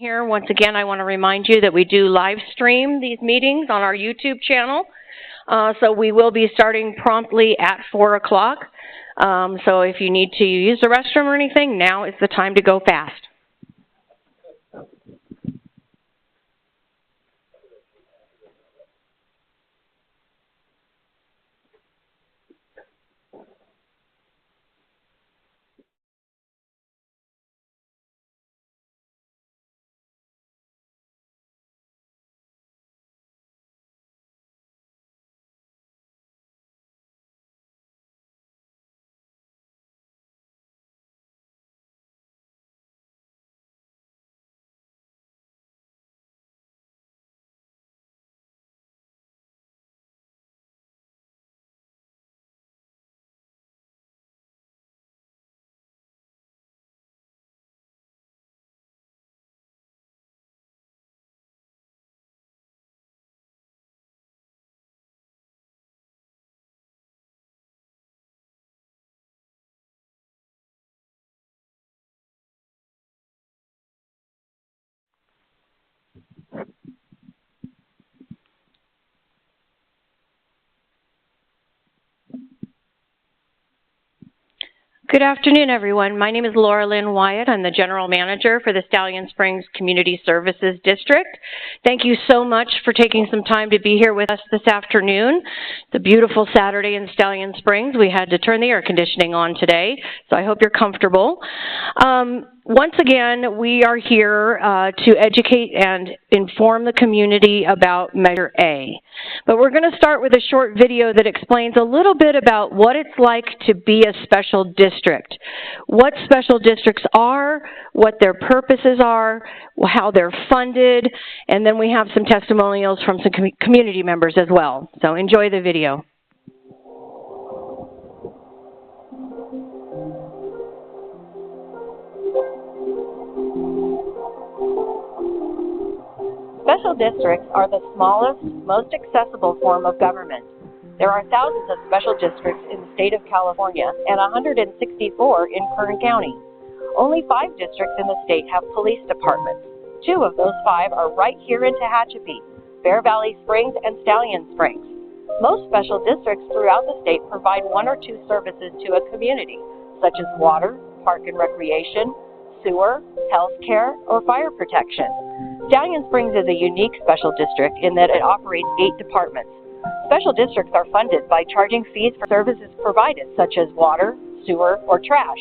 Here, once again, I want to remind you that we do live stream these meetings on our YouTube channel. So we will be starting promptly at 4 o'clock. So if you need to use the restroom or anything, now is the time to go fast. Good afternoon, everyone. My name is Laura Lynn Wyatt. I'm the General Manager for the Stallion Springs Community Services District. Thank you so much for taking some time to be here with us this afternoon. It's a beautiful Saturday in Stallion Springs. We had to turn the air conditioning on today, so I hope you're comfortable. Once again, we are here to educate and inform the community about Measure A. But we're going to start with a short video that explains a little bit about what it's like to be a special district, what special districts are, what their purposes are, how they're funded, and then we have some testimonials from some community members as well. So enjoy the video. Special districts are the smallest, most accessible form of government. There are thousands of special districts in the state of California and 164 in Kern County. Only 5 districts in the state have police departments. 2 of those 5 are right here in Tehachapi, Bear Valley Springs and Stallion Springs. Most special districts throughout the state provide 1 or 2 services to a community, such as water, park and recreation, sewer, health care, or fire protection. Stallion Springs is a unique special district in that it operates 8 departments. Special districts are funded by charging fees for services provided, such as water, sewer, or trash.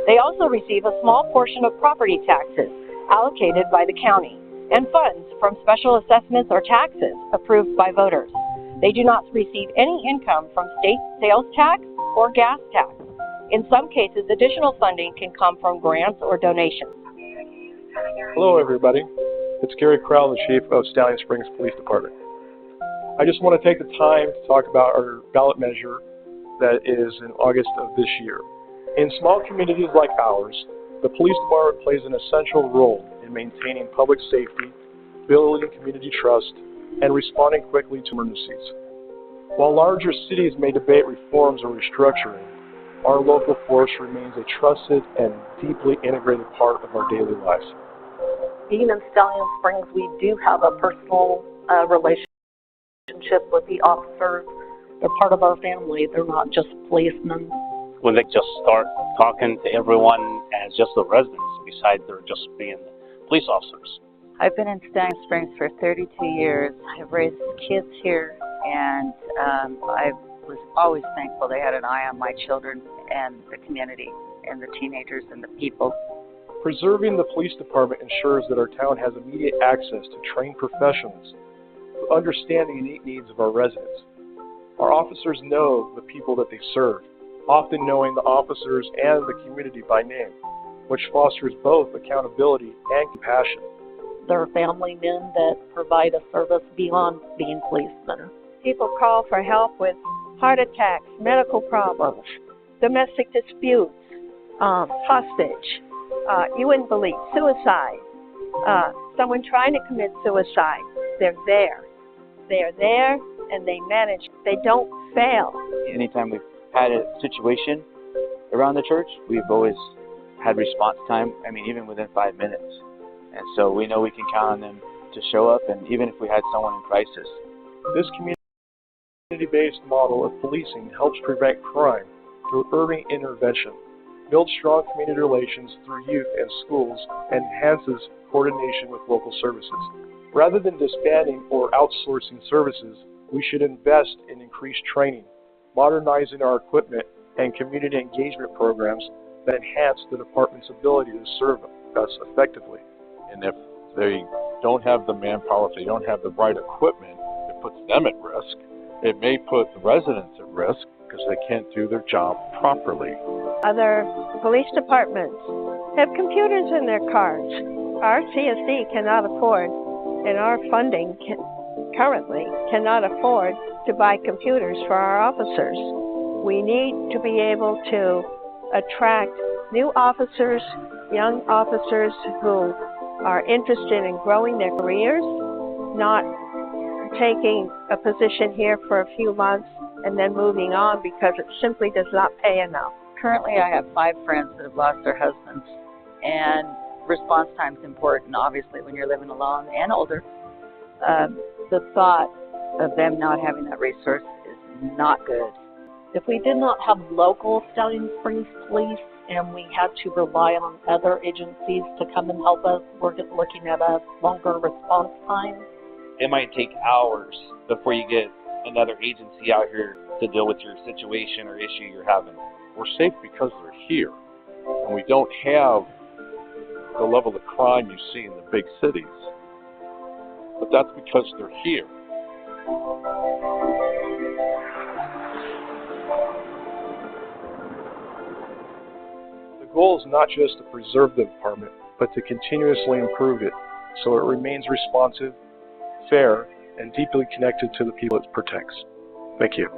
They also receive a small portion of property taxes allocated by the county and funds from special assessments or taxes approved by voters. They do not receive any income from state sales tax or gas tax. In some cases, additional funding can come from grants or donations. Hello, everybody. It's Gary Crowell, the Chief of Stallion Springs Police Department. I just want to take the time to talk about our ballot measure that is in August of this year. In small communities like ours, the police department plays an essential role in maintaining public safety, building community trust, and responding quickly to emergencies. While larger cities may debate reforms or restructuring, our local force remains a trusted and deeply integrated part of our daily lives. Being in Stallion Springs, we do have a personal relationship with the officers. They're part of our family. They're not just policemen. When they just start talking to everyone as just the residents, besides they're just being police officers. I've been in Stallion Springs for 32 years. I've raised kids here, and I was always thankful they had an eye on my children and the community and the teenagers and the people. Preserving the police department ensures that our town has immediate access to trained professionals who understand the unique needs of our residents. Our officers know the people that they serve, often knowing the officers and the community by name, which fosters both accountability and compassion. They're family men that provide a service beyond being policemen. People call for help with heart attacks, medical problems, domestic disputes, hostage. You wouldn't believe, suicide, someone trying to commit suicide. They're there. They're there and they manage. They don't fail. Anytime we've had a situation around the church, we've always had response time, even within 5 minutes. And so we know we can count on them to show up, and even if we had someone in crisis. This community-based model of policing helps prevent crime through urban intervention, builds strong community relations through youth and schools, and enhances coordination with local services. Rather than disbanding or outsourcing services, we should invest in increased training, modernizing our equipment, and community engagement programs that enhance the department's ability to serve us effectively. And if they don't have the manpower, if they don't have the right equipment, it puts them at risk. It may put the residents at risk because they can't do their job properly. Other police departments have computers in their cars. Our CSD cannot afford, and our funding currently cannot afford to buy computers for our officers. We need to be able to attract new officers, young officers who are interested in growing their careers, not taking a position here for a few months and then moving on because it simply does not pay enough. Currently, I have 5 friends that have lost their husbands, and response time is important, obviously, when you're living alone and older. The thought of them not having that resource is not good. If we did not have local Stallion Springs Police and we had to rely on other agencies to come and help us, we're looking at a longer response time. It might take hours before you get another agency out here to deal with your situation or issue you're having. We're safe because they're here, and we don't have the level of crime you see in the big cities. But that's because they're here. The goal is not just to preserve the department, but to continuously improve it so it remains responsive, fair, and deeply connected to the people it protects. Thank you.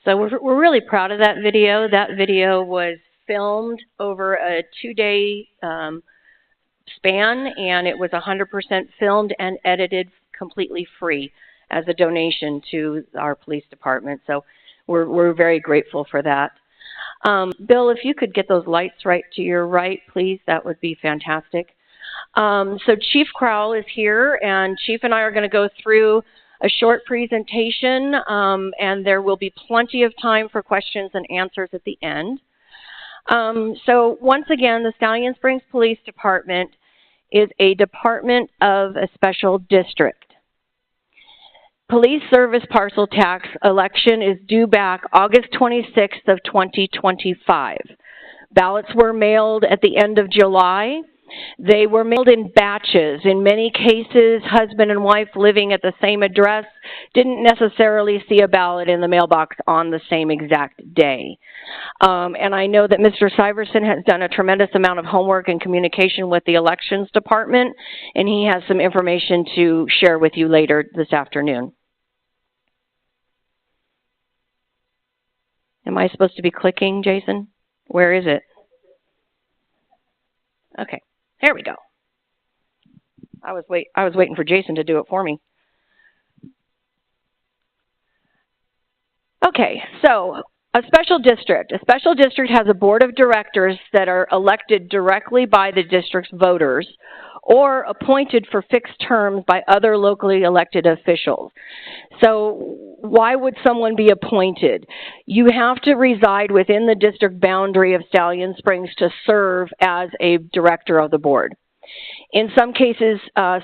So we're really proud of that video. That video was filmed over a 2-day span, and it was 100% filmed and edited completely free as a donation to our police department. So we're very grateful for that. Bill, if you could get those lights right to your right, please, that would be fantastic. So Chief Crowell is here, and Chief and I are going to go through a short presentation, and there will be plenty of time for questions and answers at the end. So once again, the Stallion Springs Police Department is a department of a special district. Police service parcel tax election is due back August 26th of 2025. Ballots were mailed at the end of July. They were mailed in batches. In many cases, husband and wife living at the same address didn't necessarily see a ballot in the mailbox on the same exact day. And I know that Mr. Syverson has done a tremendous amount of homework and communication with the elections department, and he has some information to share with you later this afternoon. Am I supposed to be clicking, Jason? Where is it? Okay. There we go. I was waiting for Jason to do it for me. Okay, so a special district. A special district has a board of directors that are elected directly by the district's voters or appointed for fixed terms by other locally elected officials. So why would someone be appointed? You have to reside within the district boundary of Stallion Springs to serve as a director of the board. In some cases,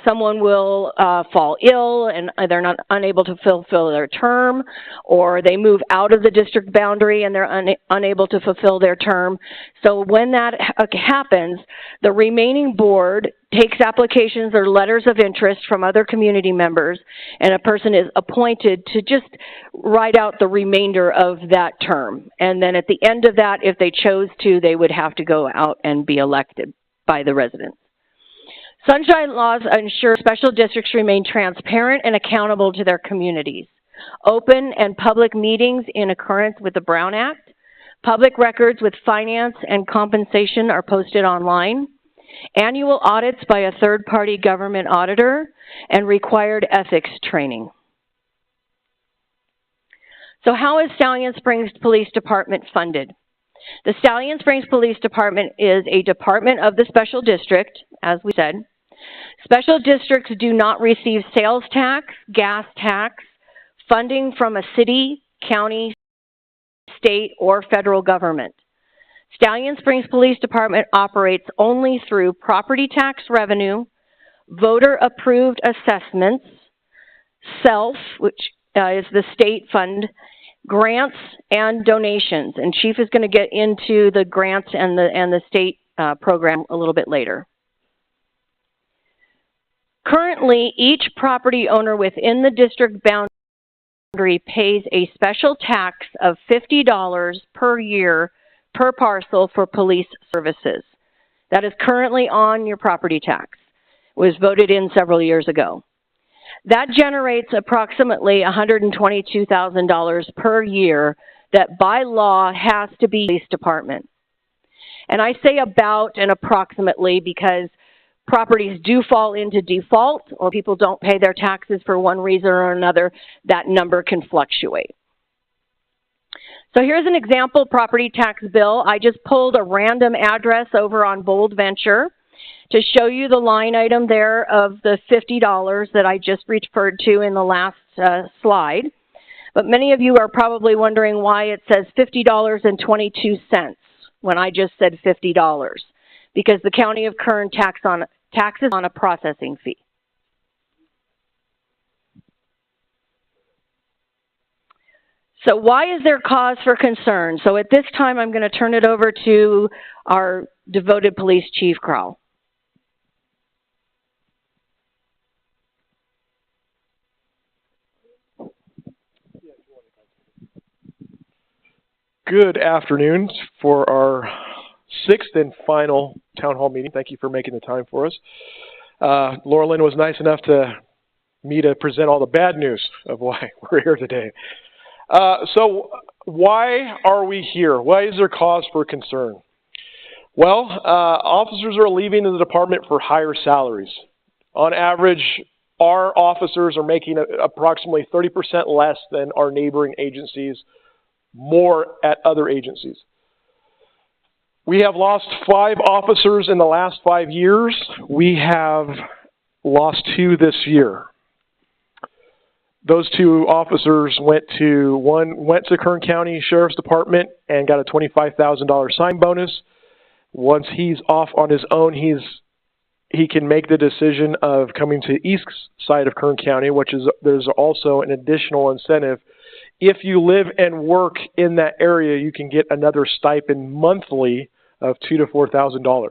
someone will fall ill and they're not unable to fulfill their term, or they move out of the district boundary and they're unable to fulfill their term. So when that happens, the remaining board takes applications or letters of interest from other community members, and a person is appointed to just ride out the remainder of that term. And then at the end of that, if they chose to, they would have to go out and be elected by the residents. Sunshine laws ensure special districts remain transparent and accountable to their communities. Open and public meetings in accordance with the Brown Act. Public records with finance and compensation are posted online. annual audits by a third-party government auditor, and required ethics training. So how is Stallion Springs Police Department funded? The Stallion Springs Police Department is a department of the special district, as we said. Special districts do not receive sales tax, gas tax, funding from a city, county, state, or federal government. Stallion Springs Police Department operates only through property tax revenue, voter-approved assessments, SELF, which is the state fund, grants, and donations. And Chief is going to get into the grants and the state program a little bit later. Currently, each property owner within the district boundary pays a special tax of $50 per year per parcel for police services. That is currently on your property tax. It was voted in several years ago. That generates approximately $122,000 per year that by law has to be police department. And I say about and approximately because properties do fall into default or people don't pay their taxes for one reason or another. That number can fluctuate. So here's an example property tax bill. I just pulled a random address over on Bold Venture to show you the line item there of the $50 that I just referred to in the last slide. But many of you are probably wondering why it says $50.22 when I just said $50. Because the County of Kern taxes on a processing fee. So why is there cause for concern? So at this time, I'm going to turn it over to our devoted police chief, Crowell. Good afternoon for our sixth and final town hall meeting. Thank you for making the time for us. Laura Lynn was nice enough to me to present all the bad news of why we're here today. So why are we here? Why is there cause for concern? Well, officers are leaving the department for higher salaries. On average, our officers are making approximately 30% less than our neighboring agencies, more at other agencies. We have lost 5 officers in the last 5 years. We have lost 2 this year. Those 2 officers one went to Kern County Sheriff's Department and got a $25,000 sign bonus. Once he's off on his own, he can make the decision of coming to the east side of Kern County, there's also an additional incentive. If you live and work in that area, you can get another stipend monthly of $2,000 to $4,000.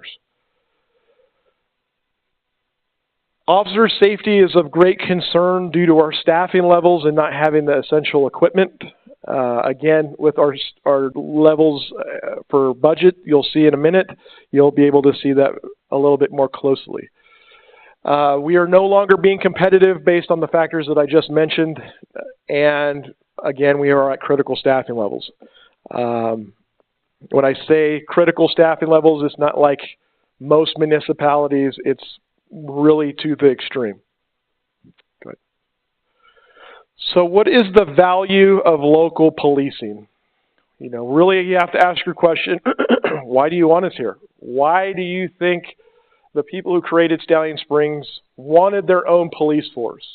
Officer safety is of great concern due to our staffing levels and not having the essential equipment. Again, with our levels for budget, you'll see in a minute, you'll be able to see that a little bit more closely. We are no longer being competitive based on the factors that I just mentioned, and again, we are at critical staffing levels. When I say critical staffing levels, it's not like most municipalities, it's really to the extreme. Go ahead. So what is the value of local policing? You know, really you have to ask your question, why do you want us here? Why do you think the people who created Stallion Springs wanted their own police force?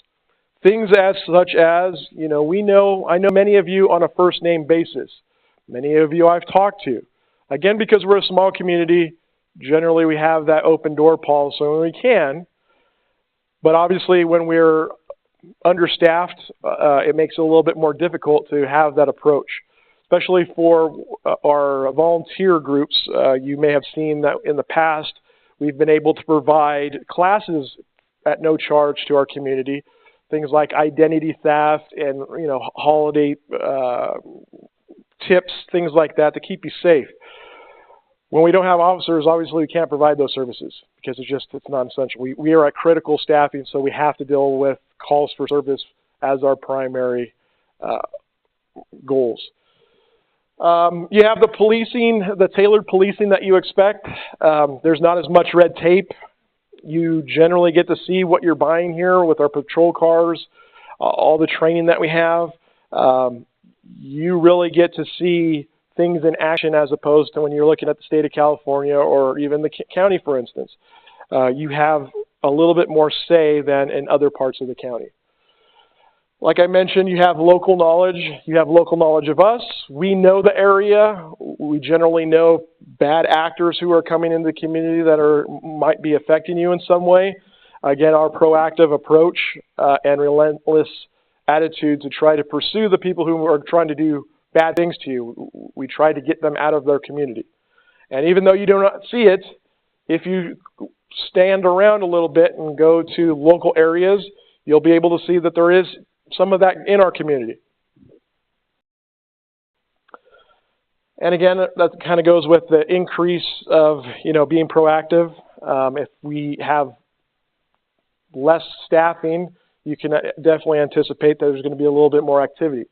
Things as such as, I know many of you on a first name basis. Many of you I've talked to. Again, because we're a small community, generally we have that open door policy when we can. But obviously when we're understaffed, it makes it a little bit more difficult to have that approach. Especially for our volunteer groups, you may have seen that in the past, we've been able to provide classes at no charge to our community. Things like identity theft and, holiday tips, things like that to keep you safe. When we don't have officers, obviously we can't provide those services because it's non-essential. We are at critical staffing, so we have to deal with calls for service as our primary goals. You have the policing, the tailored policing that you expect. There's not as much red tape. You generally get to see what you're buying here with our patrol cars, all the training that we have. You really get to see things in action as opposed to when you're looking at the state of California or even the county, for instance. You have a little bit more say than in other parts of the county. Like I mentioned, you have local knowledge. You have local knowledge of us. We know the area. We generally know bad actors who are coming into the community that might be affecting you in some way. Again, our proactive approach and relentless attitude to try to pursue the people who are trying to do bad things to you. We try to get them out of their community. And even though you do not see it, if you stand around a little bit and go to local areas, you'll be able to see that there is some of that in our community. And again, that kind of goes with the increase of, being proactive. If we have less staffing, you can definitely anticipate that there's going to be a little bit more activity.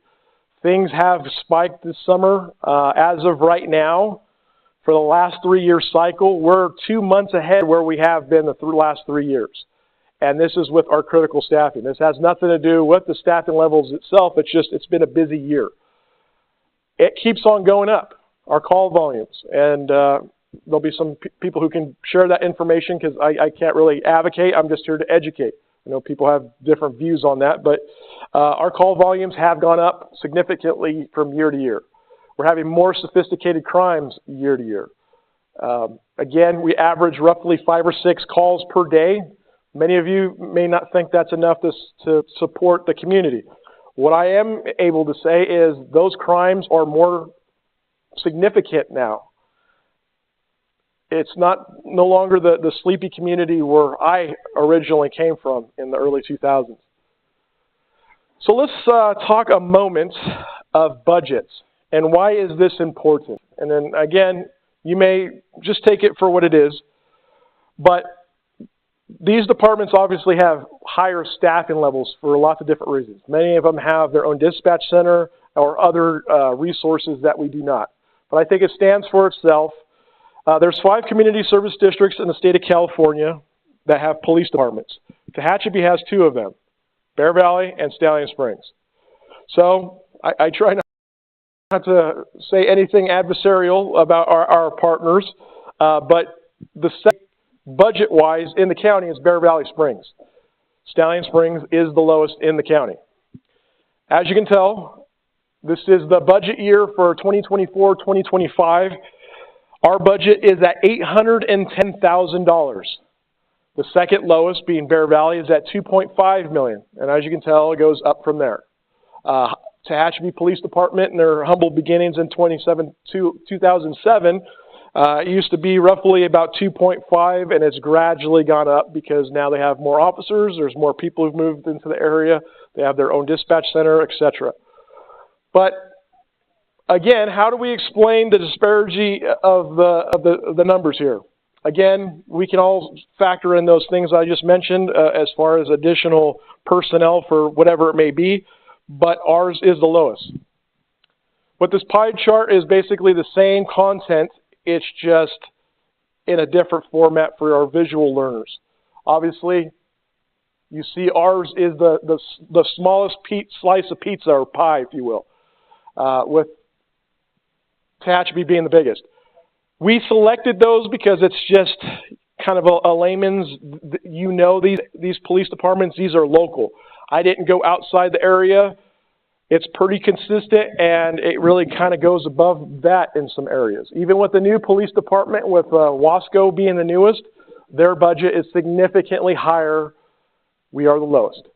Things have spiked this summer. As of right now, for the last 3-year cycle, we're 2 months ahead where we have been the last 3 years. And this is with our critical staffing. This has nothing to do with the staffing levels itself. It's been a busy year. It keeps on going up, our call volumes. And there'll be some people who can share that information because I can't really advocate. I'm just here to educate. I know people have different views on that, but our call volumes have gone up significantly from year to year. We're having more sophisticated crimes year to year. Again, we average roughly 5 or 6 calls per day. Many of you may not think that's enough to support the community. What I am able to say is those crimes are more significant now. It's no longer the sleepy community where I originally came from in the early 2000s. So let's talk a moment of budgets and why is this important. And then again, you may just take it for what it is, but these departments obviously have higher staffing levels for lots of different reasons. Many of them have their own dispatch center or other resources that we do not. But I think it stands for itself. There's 5 community service districts in the state of California that have police departments. Tehachapi has 2 of them, Bear Valley and Stallion Springs. So I try not to say anything adversarial about our partners, but the budget-wise in the county is Bear Valley Springs. Stallion Springs is the lowest in the county. As you can tell, this is the budget year for 2024-2025. Our budget is at $810,000. The second lowest, being Bear Valley, is at $2.5 million. And as you can tell, it goes up from there. Tehachapi Police Department, in their humble beginnings in 2007, it used to be roughly about 2.5, and it's gradually gone up because now they have more officers, there's more people who've moved into the area, they have their own dispatch center, etc. But again, how do we explain the disparity of the numbers here? Again, we can all factor in those things I just mentioned as far as additional personnel for whatever it may be, but ours is the lowest. What this pie chart is basically the same content, it's just in a different format for our visual learners. Obviously, you see ours is the smallest slice of pizza, or pie, if you will, with Tehachapi being the biggest. We selected those because it's just kind of a layman's, these police departments, these are local. I didn't go outside the area. It's pretty consistent, and it really kind of goes above that in some areas. Even with the new police department, with Wasco being the newest, their budget is significantly higher. We are the lowest.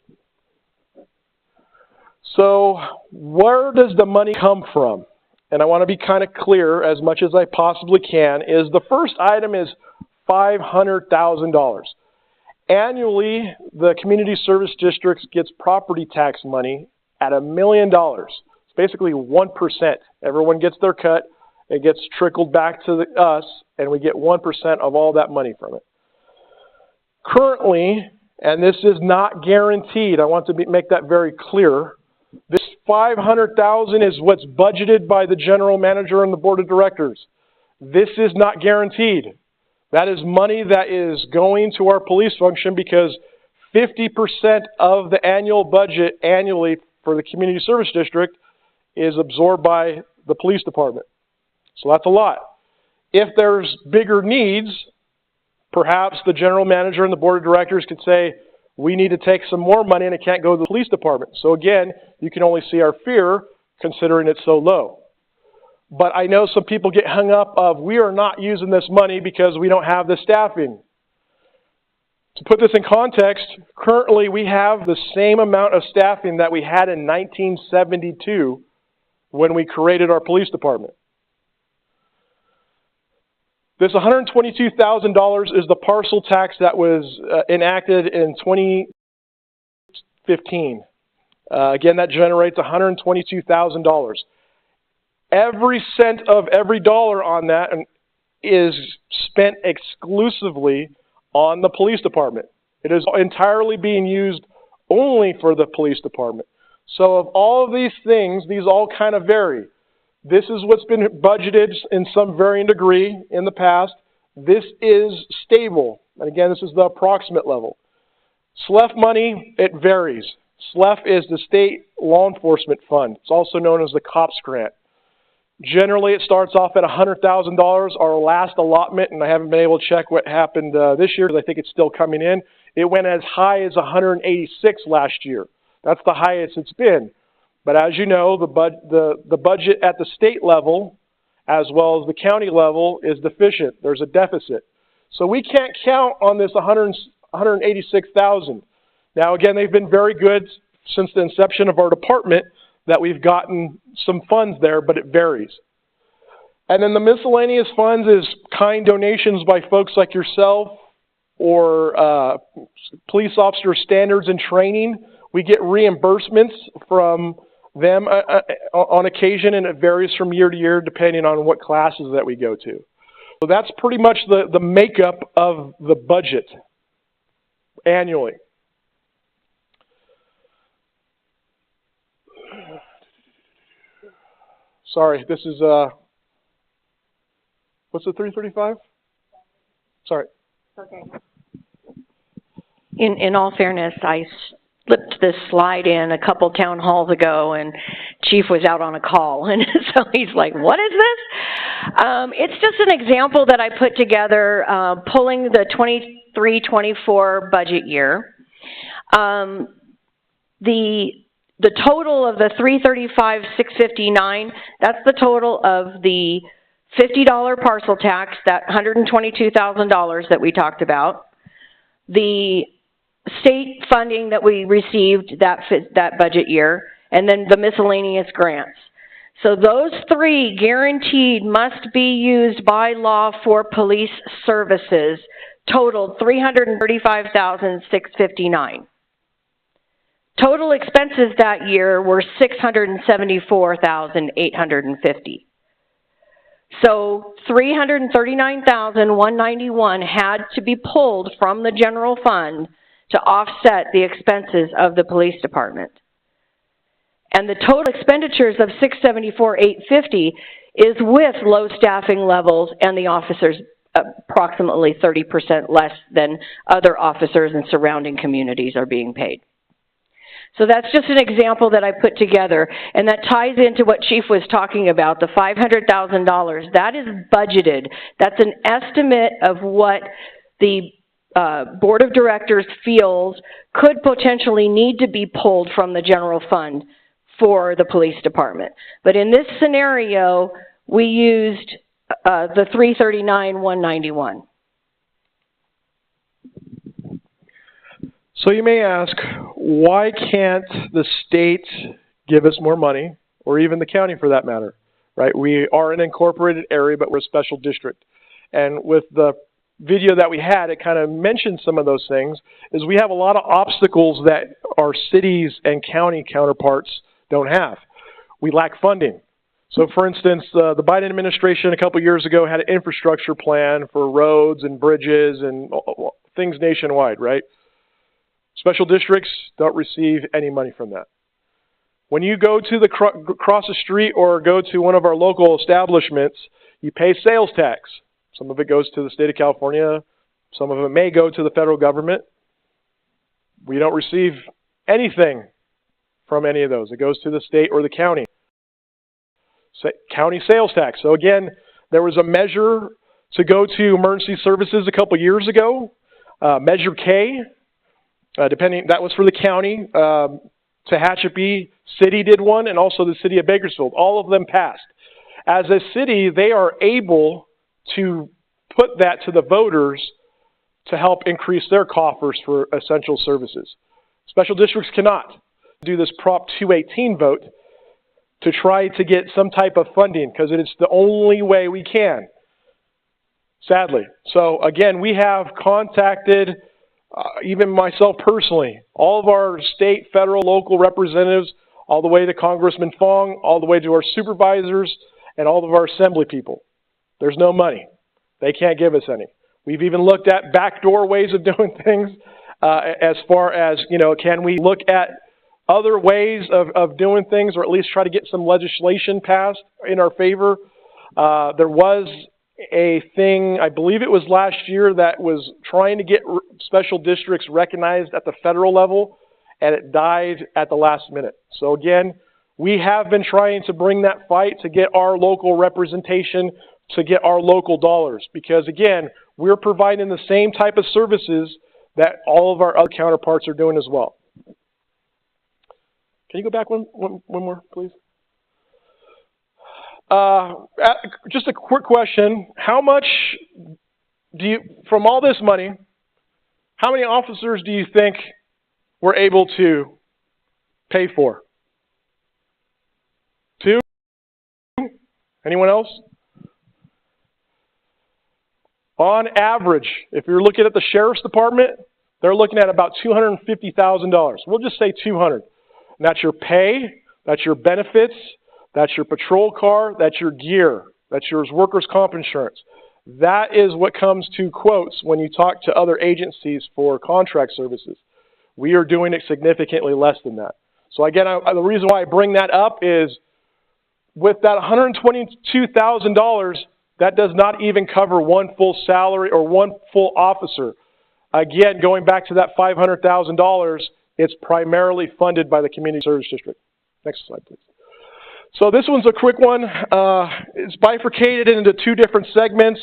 So where does the money come from? And I want to be kind of clear as much as I possibly can, is the first item is $500,000. Annually, the community service districts gets property tax money at $1 million. It's basically 1%. Everyone gets their cut. It gets trickled back to us, and we get 1% of all that money from it. Currently, and this is not guaranteed, I want to make that very clear, this $500,000 is what's budgeted by the general manager and the board of directors. This is not guaranteed. That is money that is going to our police function because 50% of the annual budget annually for the community service district is absorbed by the police department. So that's a lot. If there's bigger needs, perhaps the general manager and the board of directors could say, we need to take some more money and it can't go to the police department. So again, you can only see our fear considering it's so low. But I know some people get hung up of, we are not using this money because we don't have the staffing. To put this in context, currently we have the same amount of staffing that we had in 1972 when we created our police department. This $122,000 is the parcel tax that was enacted in 2015. Again, that generates $122,000. Every cent of every dollar on that is spent exclusively on the police department. It is entirely being used only for the police department. So of all of these things, these all kind of vary. This is what's been budgeted in some varying degree in the past. This is stable. And again, this is the approximate level. SLEF money, it varies. SLEF is the State Law Enforcement Fund. It's also known as the COPS grant. Generally, it starts off at $100,000. Our last allotment, and I haven't been able to check what happened this year because I think it's still coming in, it went as high as $186 last year. That's the highest it's been. But as you know, the budget at the state level, as well as the county level, is deficient. There's a deficit. So we can't count on this $186,000. Now, again, they've been very good since the inception of our department that we've gotten some funds there, but it varies. And then the miscellaneous funds is kind donations by folks like yourself or police officer standards and training. We get reimbursements from them on occasion, and it varies from year to year depending on what classes that we go to. So that's pretty much the makeup of the budget annually. Sorry, this is, what's the 335? Sorry. Okay. In all fairness, I slipped this slide in a couple town halls ago, and Chief was out on a call, and so he's like, what is this? It's just an example that I put together, pulling the 23-24 budget year. The total of the $335,659, that's the total of the $50 parcel tax, that $122,000 that we talked about, the state funding that we received that budget year, and then the miscellaneous grants. So those three guaranteed must be used by law for police services totaled $335,659. Total expenses that year were $674,850. So $339,191 had to be pulled from the general fund to offset the expenses of the police department. And the total expenditures of $674,850 is with low staffing levels and the officers approximately 30% less than other officers in surrounding communities are being paid. So that's just an example that I put together, and that ties into what Chief was talking about, the $500,000. That is budgeted. That's an estimate of what the Board of Directors feels could potentially need to be pulled from the general fund for the police department. But in this scenario, we used the $339,191. So you may ask, why can't the state give us more money, or even the county for that matter, right? We are an incorporated area, but we're a special district. And with the video that we had, it kind of mentioned some of those things, is we have a lot of obstacles that our cities and county counterparts don't have. We lack funding. So for instance, the Biden administration a couple years ago had an infrastructure plan for roads and bridges and things nationwide, right? Special districts don't receive any money from that. When you go to across the street or go to one of our local establishments, you pay sales tax. Some of it goes to the state of California. Some of it may go to the federal government. We don't receive anything from any of those. It goes to the state or the county. County sales tax. So again, there was a measure to go to emergency services a couple years ago. Measure K, that was for the county. Tehachapi City did one, and also the city of Bakersfield. All of them passed. As a city, they are able to put that to the voters to help increase their coffers for essential services. Special districts cannot do this Prop 218 vote to try to get some type of funding, because it's the only way we can, sadly. So again, we have contacted, even myself personally, all of our state, federal, local representatives, all the way to Congressman Fong, all the way to our supervisors, and all of our assembly people. There's no money. They can't give us any. We've even looked at backdoor ways of doing things, as far as, can we look at other ways of doing things, or at least try to get some legislation passed in our favor. There was a thing, I believe it was last year, that was trying to get special districts recognized at the federal level, and it died at the last minute. So again, we have been trying to bring that fight to get our local representation, to get our local dollars, because again, we're providing the same type of services that all of our other counterparts are doing as well. Can you go back one more, please? Just a quick question. How much from all this money, how many officers do you think we're able to pay for? 2? Anyone else? On average, if you're looking at the sheriff's department, they're looking at about $250,000. We'll just say 200. And that's your pay, that's your benefits, that's your patrol car, that's your gear, that's your workers' comp insurance. That is what comes to quotes when you talk to other agencies for contract services. We are doing it significantly less than that. So again, the reason why I bring that up is with that $122,000, that does not even cover one full salary or one full officer. Again, going back to that $500,000, it's primarily funded by the Community Service District. Next slide, please. So this one's a quick one. It's bifurcated into 2 different segments.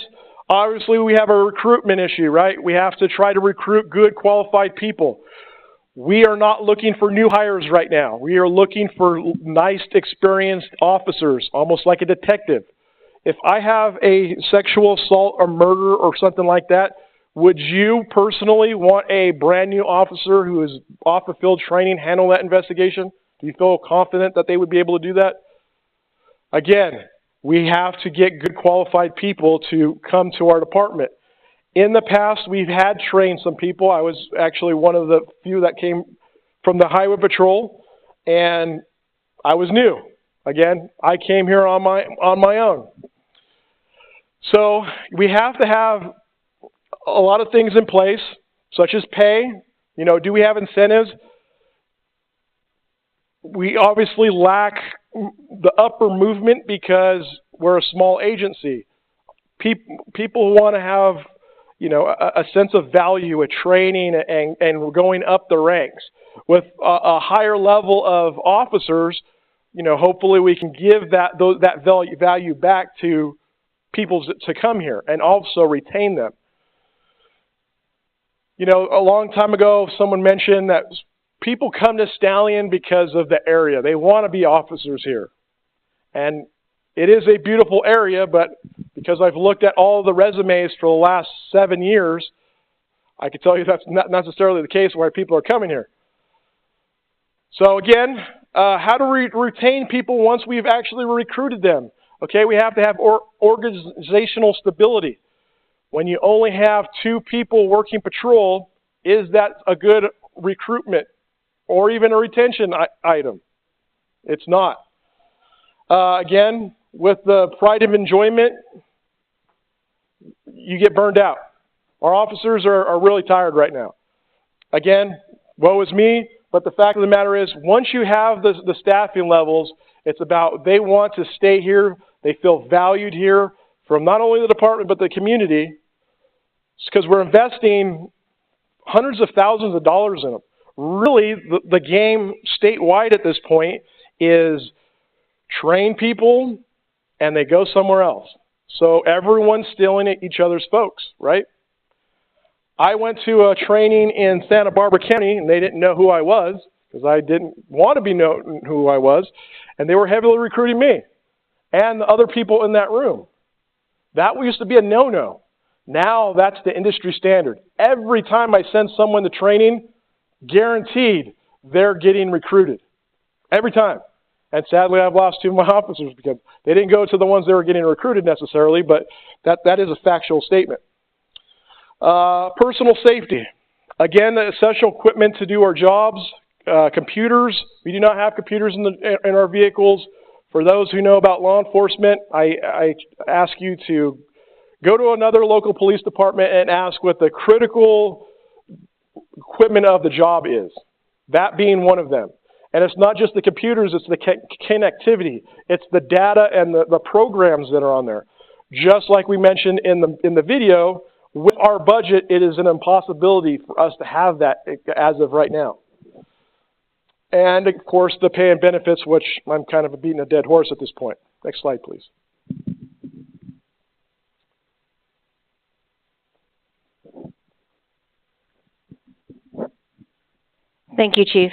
Obviously, we have a recruitment issue, right? We have to try to recruit good, qualified people. We are not looking for new hires right now. We are looking for nice, experienced officers, almost like a detective. If I have a sexual assault or murder or something like that, would you personally want a brand new officer who is off the field training handle that investigation? Do you feel confident that they would be able to do that? Again, we have to get good qualified people to come to our department. In the past, we've had trained some people. I was actually one of the few that came from the Highway Patrol, and I was new. Again, I came here on my own. So we have to have a lot of things in place, such as pay. Do we have incentives? We obviously lack the upper movement because we're a small agency. People want to have, a sense of value, a training, and going up the ranks. With a higher level of officers, hopefully we can give that value back to people to come here and also retain them. A long time ago, someone mentioned that people come to Stallion because of the area. They want to be officers here. And it is a beautiful area, but because I've looked at all the resumes for the last 7 years, I can tell you that's not necessarily the case why people are coming here. So again, how to retain people once we've actually recruited them? Okay, we have to have organizational stability. When you only have 2 people working patrol, is that a good recruitment or even a retention item? It's not. Again, with the pride of enjoyment, you get burned out. Our officers are really tired right now. Again, woe is me. but the fact of the matter is, once you have the staffing levels, it's about they want to stay here. They feel valued here from not only the department but the community, because we're investing hundreds of thousands of dollars in them. Really, the game statewide at this point is train people and they go somewhere else. So everyone's stealing at each other's folks, right? I went to a training in Santa Barbara County, and they didn't know who I was because I didn't want to be known who I was, and they were heavily recruiting me and the other people in that room. That used to be a no-no. Now that's the industry standard. Every time I send someone to training, guaranteed they're getting recruited. Every time. And sadly, I've lost 2 of my officers because they didn't go to the ones that were getting recruited necessarily, but that is a factual statement. Personal safety. Again, the essential equipment to do our jobs. Computers. We do not have computers in our vehicles. For those who know about law enforcement, I ask you to go to another local police department and ask what the critical equipment of the job is. That being one of them. And it's not just the computers, it's the connectivity. It's the data and the programs that are on there. Just like we mentioned in the video, with our budget, it is an impossibility for us to have that as of right now. And, of course, the pay and benefits, which I'm kind of beating a dead horse at this point. Next slide, please. Thank you, Chief.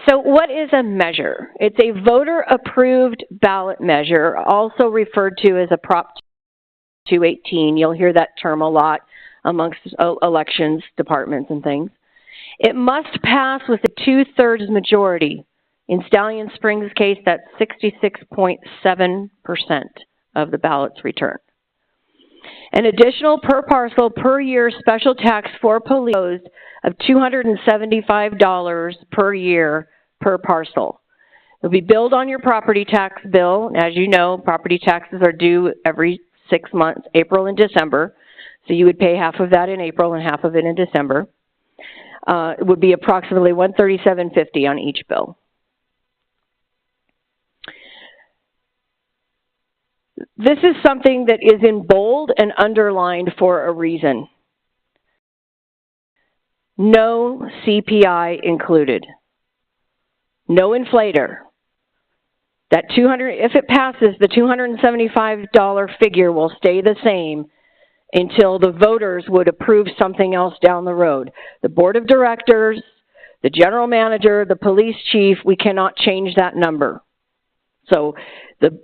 So what is a measure? It's a voter-approved ballot measure, also referred to as a Prop 218. You'll hear that term a lot amongst elections departments and things. It must pass with a 2/3 majority. In Stallion Springs' case, that's 66.7% of the ballots returned. An additional per parcel per year special tax for police of $275 per year per parcel. It'll be billed on your property tax bill. As you know, property taxes are due every 6 months, April and December. So you would pay half of that in April and half of it in December. It would be approximately $137.50 on each bill. This is something that is in bold and underlined for a reason. No CPI included. No inflator. That if it passes, the $275 figure will stay the same until the voters would approve something else down the road. The board of directors, the general manager, the police chief, we cannot change that number. So the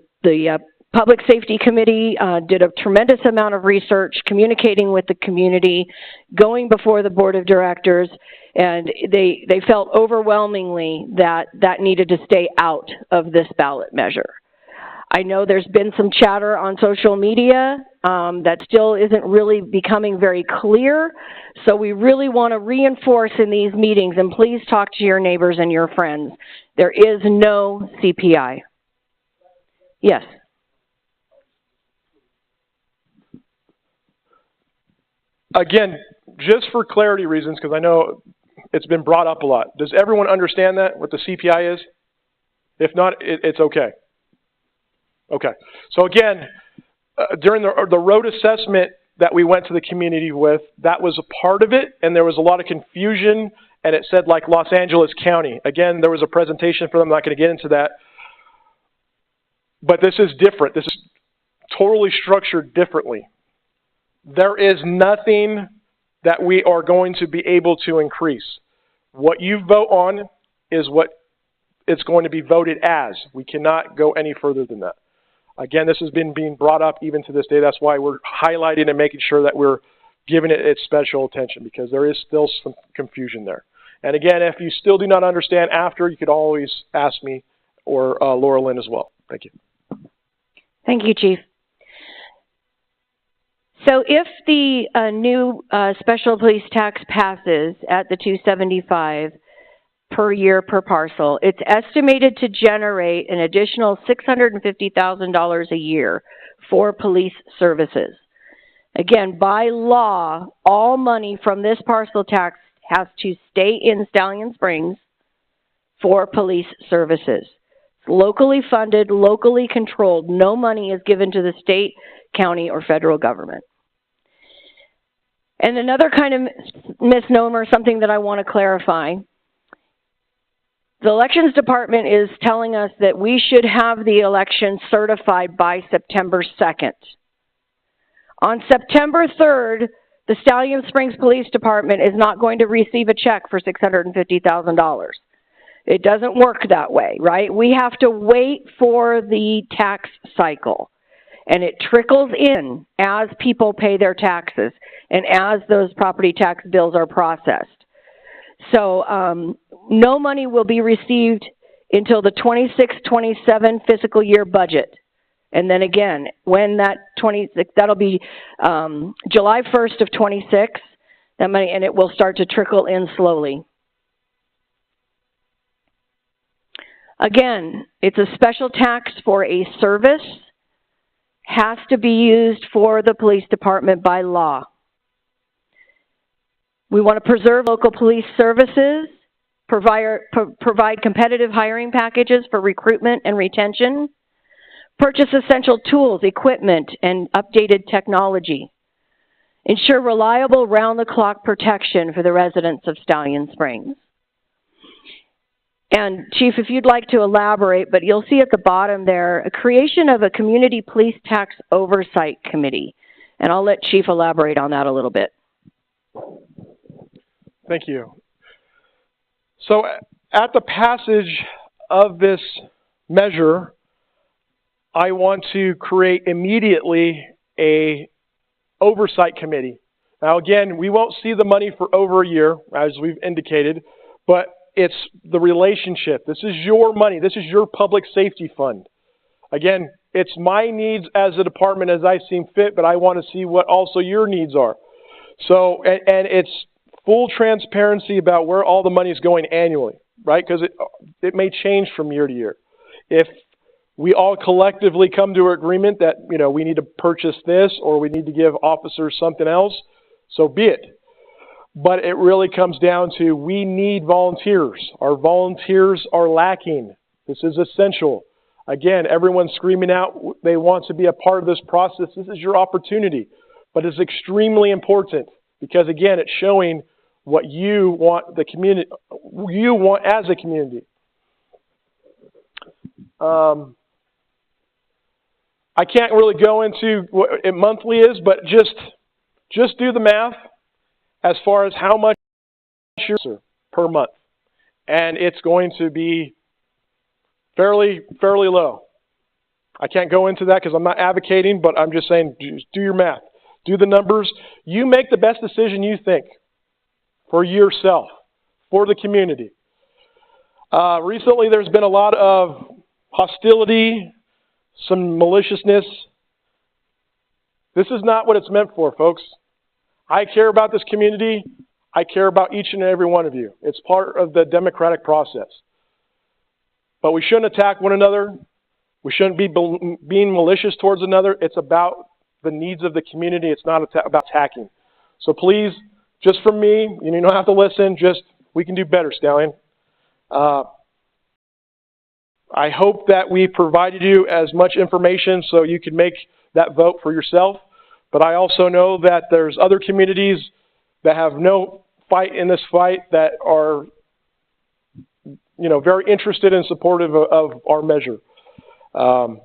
Public Safety Committee did a tremendous amount of research, communicating with the community, going before the board of directors, and they felt overwhelmingly that that needed to stay out of this ballot measure. I know there's been some chatter on social media that still isn't really becoming very clear, so we really want to reinforce in these meetings, and please talk to your neighbors and your friends, there is no CPI. Yes. Again, just for clarity reasons, because I know it's been brought up a lot. Does everyone understand that, what the CPI is? If not, it's okay. Okay. So again, during the road assessment that we went to the community with, that was a part of it, and there was a lot of confusion, and it said like Los Angeles County. Again, there was a presentation for them. I'm not going to get into that. But this is different. This is totally structured differently. There is nothing that we are going to be able to increase. What you vote on is what it's going to be voted as. We cannot go any further than that. Again, this has been being brought up even to this day. That's why we're highlighting and making sure that we're giving it its special attention, because there is still some confusion there. And again, if you still do not understand after, you could always ask me or Laura Lynn as well. Thank you. Thank you, Chief. So if the new special police tax passes at the $275 per year per parcel, it's estimated to generate an additional $650,000 a year for police services. Again, by law, all money from this parcel tax has to stay in Stallion Springs for police services. Locally funded, locally controlled. No money is given to the state, county, or federal government. And another kind of misnomer, something that I want to clarify. The elections department is telling us that we should have the election certified by September 2nd. On September 3rd, the Stallion Springs Police Department is not going to receive a check for $650,000. It doesn't work that way, right? We have to wait for the tax cycle, and it trickles in as people pay their taxes and as those property tax bills are processed. So no money will be received until the 26-27 fiscal year budget. And then again, when that that'll be July 1st of 26, that money, and it will start to trickle in slowly. Again, it's a special tax for a service, has to be used for the police department by law. We want to preserve local police services, provide competitive hiring packages for recruitment and retention, purchase essential tools, equipment, and updated technology, ensure reliable round-the-clock protection for the residents of Stallion Springs. And Chief, if you'd like to elaborate, but you'll see at the bottom there, a creation of a community police tax oversight committee. And I'll let Chief elaborate on that a little bit. Thank you. So at the passage of this measure, I want to create immediately a oversight committee. Now again, we won't see the money for over a year, as we've indicated, but it's the relationship. This is your money. This is your public safety fund. Again, it's my needs as a department as I seem fit, but I want to see what also your needs are. So, and it's full transparency about where all the money is going annually, right? Because it may change from year to year. If we all collectively come to an agreement that, you know, we need to purchase this or we need to give officers something else, so be it. But it really comes down to we need volunteers. Our volunteers are lacking. This is essential. Again, everyone's screaming out they want to be a part of this process. This is your opportunity. But it's extremely important because, again, it's showing what you want the community, you want as a community. I can't really go into what it monthly is, but just do the math as far as how much per month. And it's going to be fairly low. I can't go into that because I'm not advocating, but I'm just saying do your math. Do the numbers. You make the best decision you think for yourself, for the community. Recently there's been a lot of hostility, some maliciousness. This is not what it's meant for, folks. I care about this community. I care about each and every one of you. It's part of the democratic process. But we shouldn't attack one another. We shouldn't be being malicious towards another. It's about the needs of the community. It's not about attacking. So please, just from me, you don't have to listen. Just, we can do better, Stallion. I hope that we provided you as much information so you can make that vote for yourself. But I also know that there's other communities that have no fight in this fight that are, very interested and supportive of our measure. I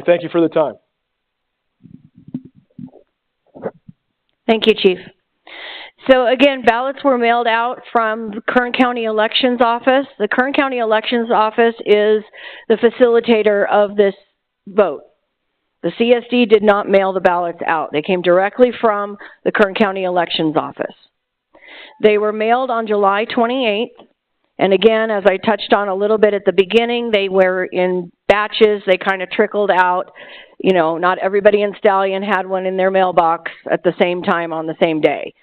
thank you for the time. Thank you, Chief. So again, ballots were mailed out from the Kern County Elections Office. The Kern County Elections Office is the facilitator of this vote. The CSD did not mail the ballots out. They came directly from the Kern County Elections Office. They were mailed on July 28th. And again, as I touched on a little bit at the beginning, they were in batches. They kind of trickled out. Not everybody in Stallion had one in their mailbox at the same time on the same day.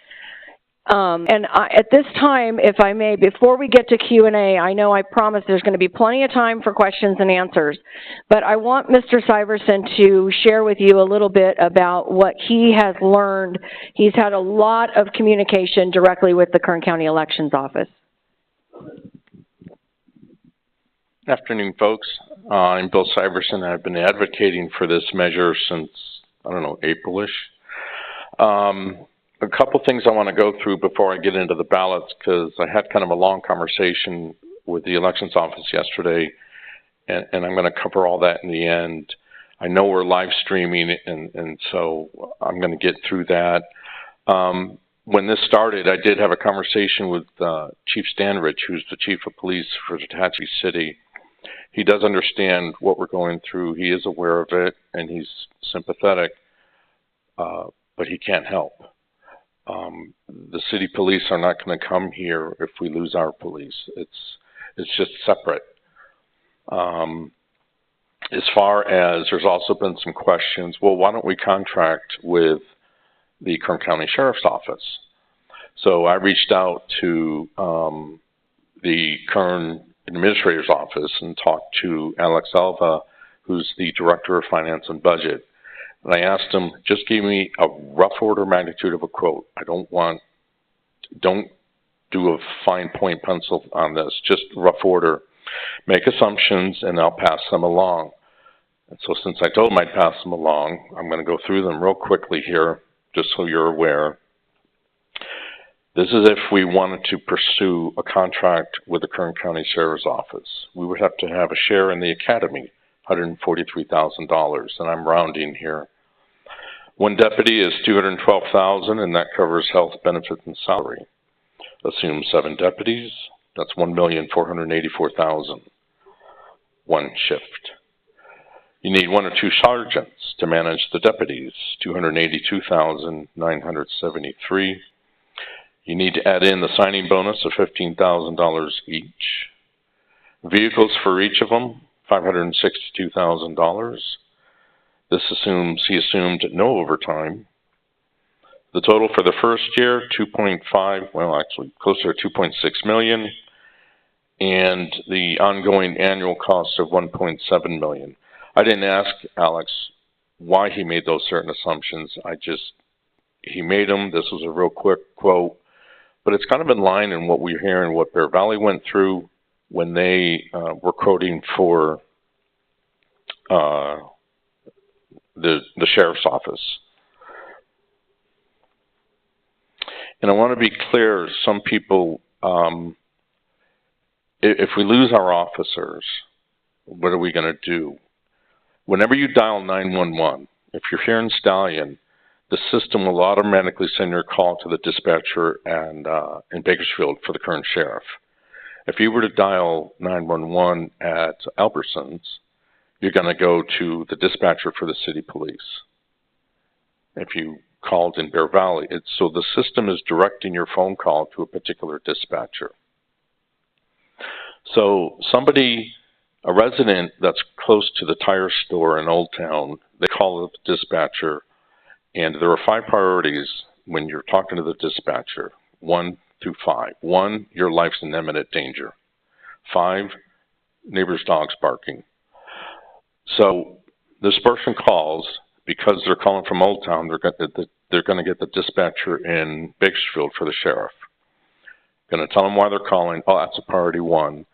At this time, if I may, before we get to Q&A, I know I promised there's going to be plenty of time for questions and answers, but I want Mr. Syverson to share with you a little bit about what he has learned. He's had a lot of communication directly with the Kern County Elections Office. Afternoon, folks. I'm Bill Syverson. I've been advocating for this measure since, I don't know, April-ish. A couple things I want to go through before I get into the ballots, because I had kind of a long conversation with the elections office yesterday, and I'm going to cover all that in the end. I know we're live streaming, and so I'm going to get through that. When this started, I did have a conversation with Chief Stanrich, who's the Chief of Police for Tehachapi City. He does understand what we're going through. He is aware of it, and he's sympathetic, but he can't help. The city police are not going to come here if we lose our police. It's just separate. As far as there's also been some questions, well, why don't we contract with the Kern County Sheriff's Office? So I reached out to the Kern Administrator's Office and talked to Alex Alva, who's the Director of Finance and Budget. And I asked him, just give me a rough order magnitude of a quote. Don't do a fine point pencil on this, just rough order. Make assumptions and I'll pass them along. And so since I told him I'd pass them along, I'm going to go through them real quickly here, just so you're aware. This is if we wanted to pursue a contract with the Kern County Sheriff's Office. We would have to have a share in the academy, $143,000, and I'm rounding here. One deputy is $212,000, and that covers health, benefits, and salary. Assume 7 deputies, that's $1,484,000. One shift. You need 1 or 2 sergeants to manage the deputies, $282,973. You need to add in the signing bonus of $15,000 each. Vehicles for each of them, $562,000. This he assumed no overtime. The total for the first year, 2.5, well, actually closer to 2.6 million, and the ongoing annual cost of 1.7 million. I didn't ask Alex why he made those certain assumptions. He made them. This was a real quick quote, but it's kind of in line in what we're hearing, what Bear Valley went through when they were quoting for the sheriff's office. And I want to be clear, some people, if we lose our officers, what are we going to do? Whenever you dial 911, if you're here in Stallion, the system will automatically send your call to the dispatcher and in Bakersfield for the current sheriff. If you were to dial 911 at Albertsons, you're going to go to the dispatcher for the city police. If you called in Bear Valley, so the system is directing your phone call to a particular dispatcher. So a resident that's close to the tire store in Old Town, they call the dispatcher, and there are 5 priorities when you're talking to the dispatcher, 1 through 5. 1, your life's in imminent danger. 5, neighbor's dog's barking. So this person calls, because they're calling from Old Town, they're going to get the dispatcher in Bakersfield for the sheriff. Going to tell them why they're calling. Oh, that's a priority 1.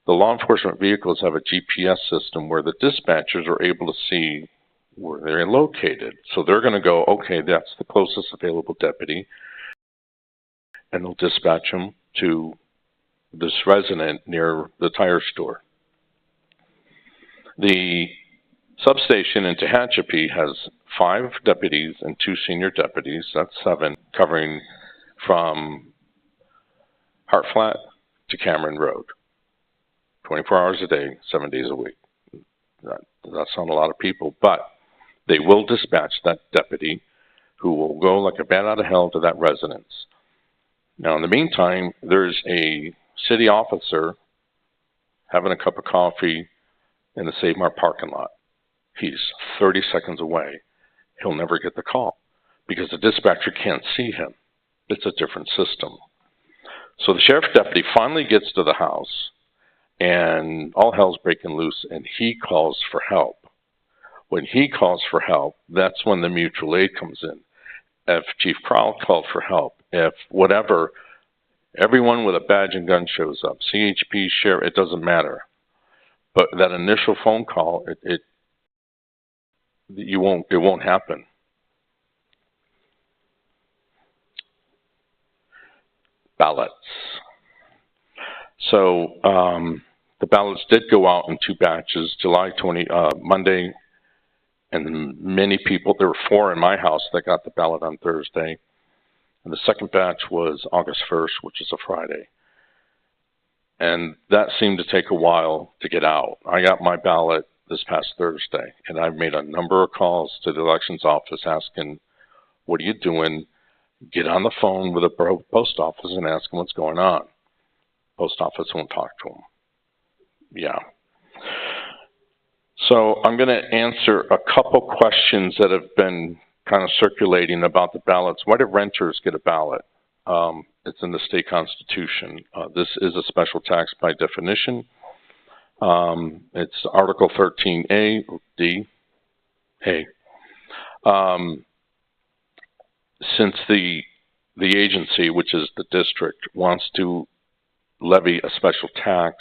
The law enforcement vehicles have a GPS system where the dispatchers are able to see where they're located. So they're going to go, okay, that's the closest available deputy, and they'll dispatch them to this resident near the tire store. The substation in Tehachapi has 5 deputies and 2 senior deputies. That's 7, covering from Hart Flat to Cameron Road. 24 hours a day, 7 days a week. That's not a lot of people, but they will dispatch that deputy who will go like a bat out of hell to that residence. Now, in the meantime, there's a city officer having a cup of coffee in the Save Mart parking lot. He's 30 seconds away. He'll never get the call because the dispatcher can't see him. It's a different system. So the sheriff's deputy finally gets to the house, and all hell's breaking loose, and he calls for help. When he calls for help, that's when the mutual aid comes in. If Chief Crowell called for help, if whatever, everyone with a badge and gun shows up, CHP, sheriff, it doesn't matter. But that initial phone call, it won't happen. Ballots. So the ballots did go out in 2 batches, Monday, and many people, there were 4 in my house that got the ballot on Thursday. And the second batch was August 1st, which is a Friday. And that seemed to take a while to get out. I got my ballot this past Thursday, and I've made a number of calls to the elections office asking, what are you doing? Get on the phone with the post office and ask them what's going on. Post office won't talk to them. Yeah. So I'm going to answer a couple questions that have been kind of circulating about the ballots. Why do renters get a ballot? It's in the state constitution. This is a special tax by definition. It's Article 13A, D, A. Since the agency, which is the district, wants to levy a special tax,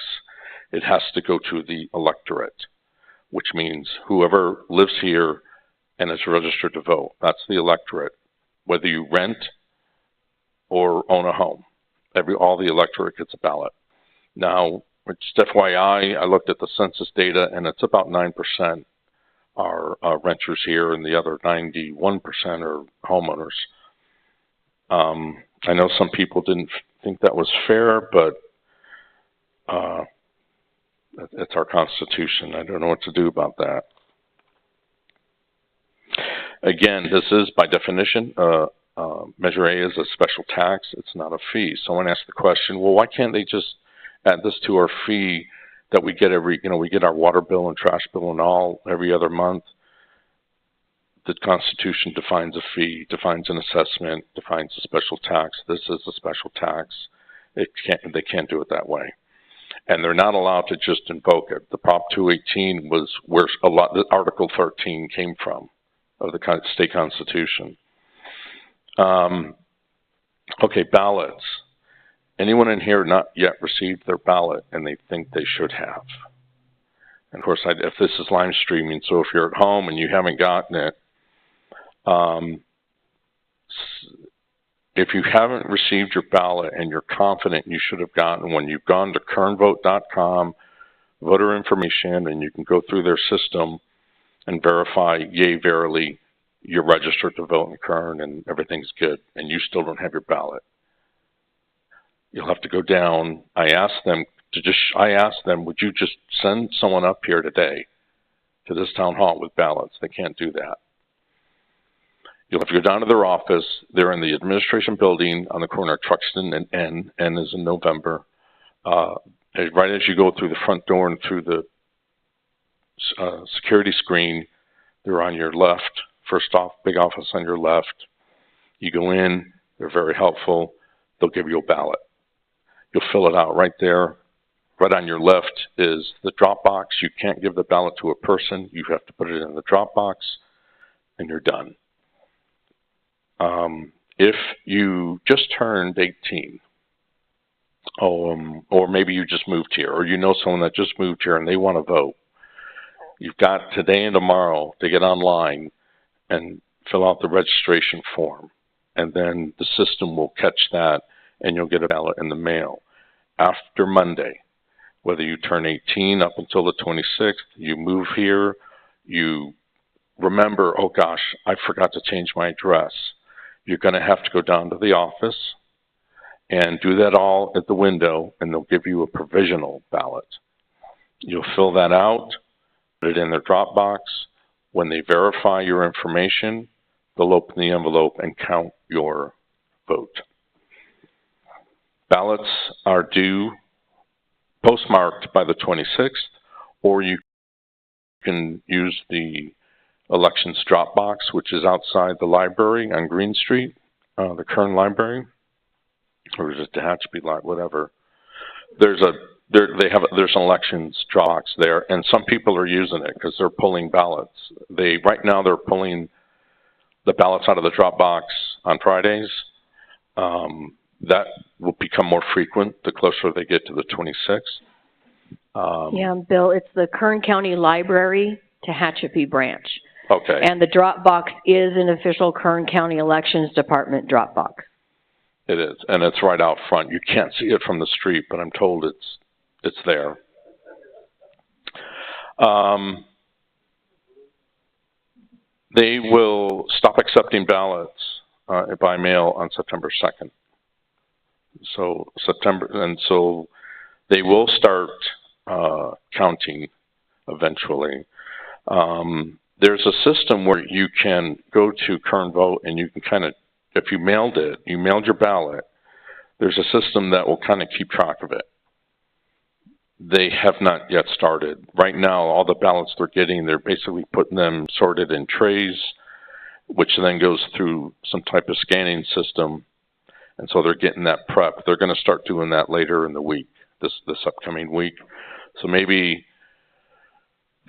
it has to go to the electorate, which means whoever lives here and is registered to vote. That's the electorate. Whether you rent or own a home, all the electorate gets a ballot. Now, just FYI, I looked at the census data, and it's about 9% are renters here, and the other 91% are homeowners. I know some people didn't think that was fair, but it's our Constitution. I don't know what to do about that. Again, this is by definition, Measure A is a special tax. It's not a fee. Someone asked the question, well, why can't they just add this to our fee that we get we get our water bill and trash bill and all every other month? The Constitution defines a fee, defines an assessment, defines a special tax. This is a special tax. They can't do it that way. And they're not allowed to just invoke it. The Prop 218 was where the Article 13 came from of the state constitution. Okay, ballots. Anyone in here not yet received their ballot and they think they should have? And of course, if this is live streaming, so if you're at home and you haven't gotten it, if you haven't received your ballot and you're confident you should have gotten one, you've gone to kernvote.com, voter information, and you can go through their system and verify, yea, verily, you're registered to vote in Kern and everything's good, and you still don't have your ballot. You'll have to go down. I asked them, would you just send someone up here today to this town hall with ballots? They can't do that. You'll have to go down to their office. They're in the administration building on the corner of Truxton and N. N is in November. Right as you go through the front door and through the security screen, they're on your left. First off, big office on your left. You go in. They're very helpful. They'll give you a ballot. You'll fill it out right there. Right on your left is the drop box. You can't give the ballot to a person. You have to put it in the drop box, and you're done. If you just turned 18, or maybe you just moved here, or you know someone that just moved here and they want to vote, you've got today and tomorrow to get online and fill out the registration form, and then the system will catch that and you'll get a ballot in the mail. After Monday, whether you turn 18 up until the 26th, you move here, you remember, oh gosh, I forgot to change my address. You're going to have to go down to the office and do that all at the window, and they'll give you a provisional ballot. You'll fill that out, put it in their drop box. When they verify your information, they'll open the envelope and count your vote. Ballots are due postmarked by the 26th, or you can use the elections drop box, which is outside the library on Green Street, the Kern Library, or is it Tehachapi Library, whatever. There's an elections drop box there, and some people are using it because they're pulling ballots. Right now they're pulling the ballots out of the drop box on Fridays. That will become more frequent the closer they get to the 26th. Yeah, Bill, it's the Kern County Library to Tehachapi branch. Okay. And the drop box is an official Kern County Elections Department drop box. It is, and it's right out front. You can't see it from the street, but I'm told it's there. They will stop accepting ballots by mail on September 2nd. So so they will start counting eventually. There's a system where you can go to Kern Vote and you can kind of, if you mailed your ballot, there's a system that will kind of keep track of it. They have not yet started. Right now, all the ballots they're getting, they're basically putting them sorted in trays, which then goes through some type of scanning system. And so they're getting that prep. They're going to start doing that later in the week, this upcoming week. So maybe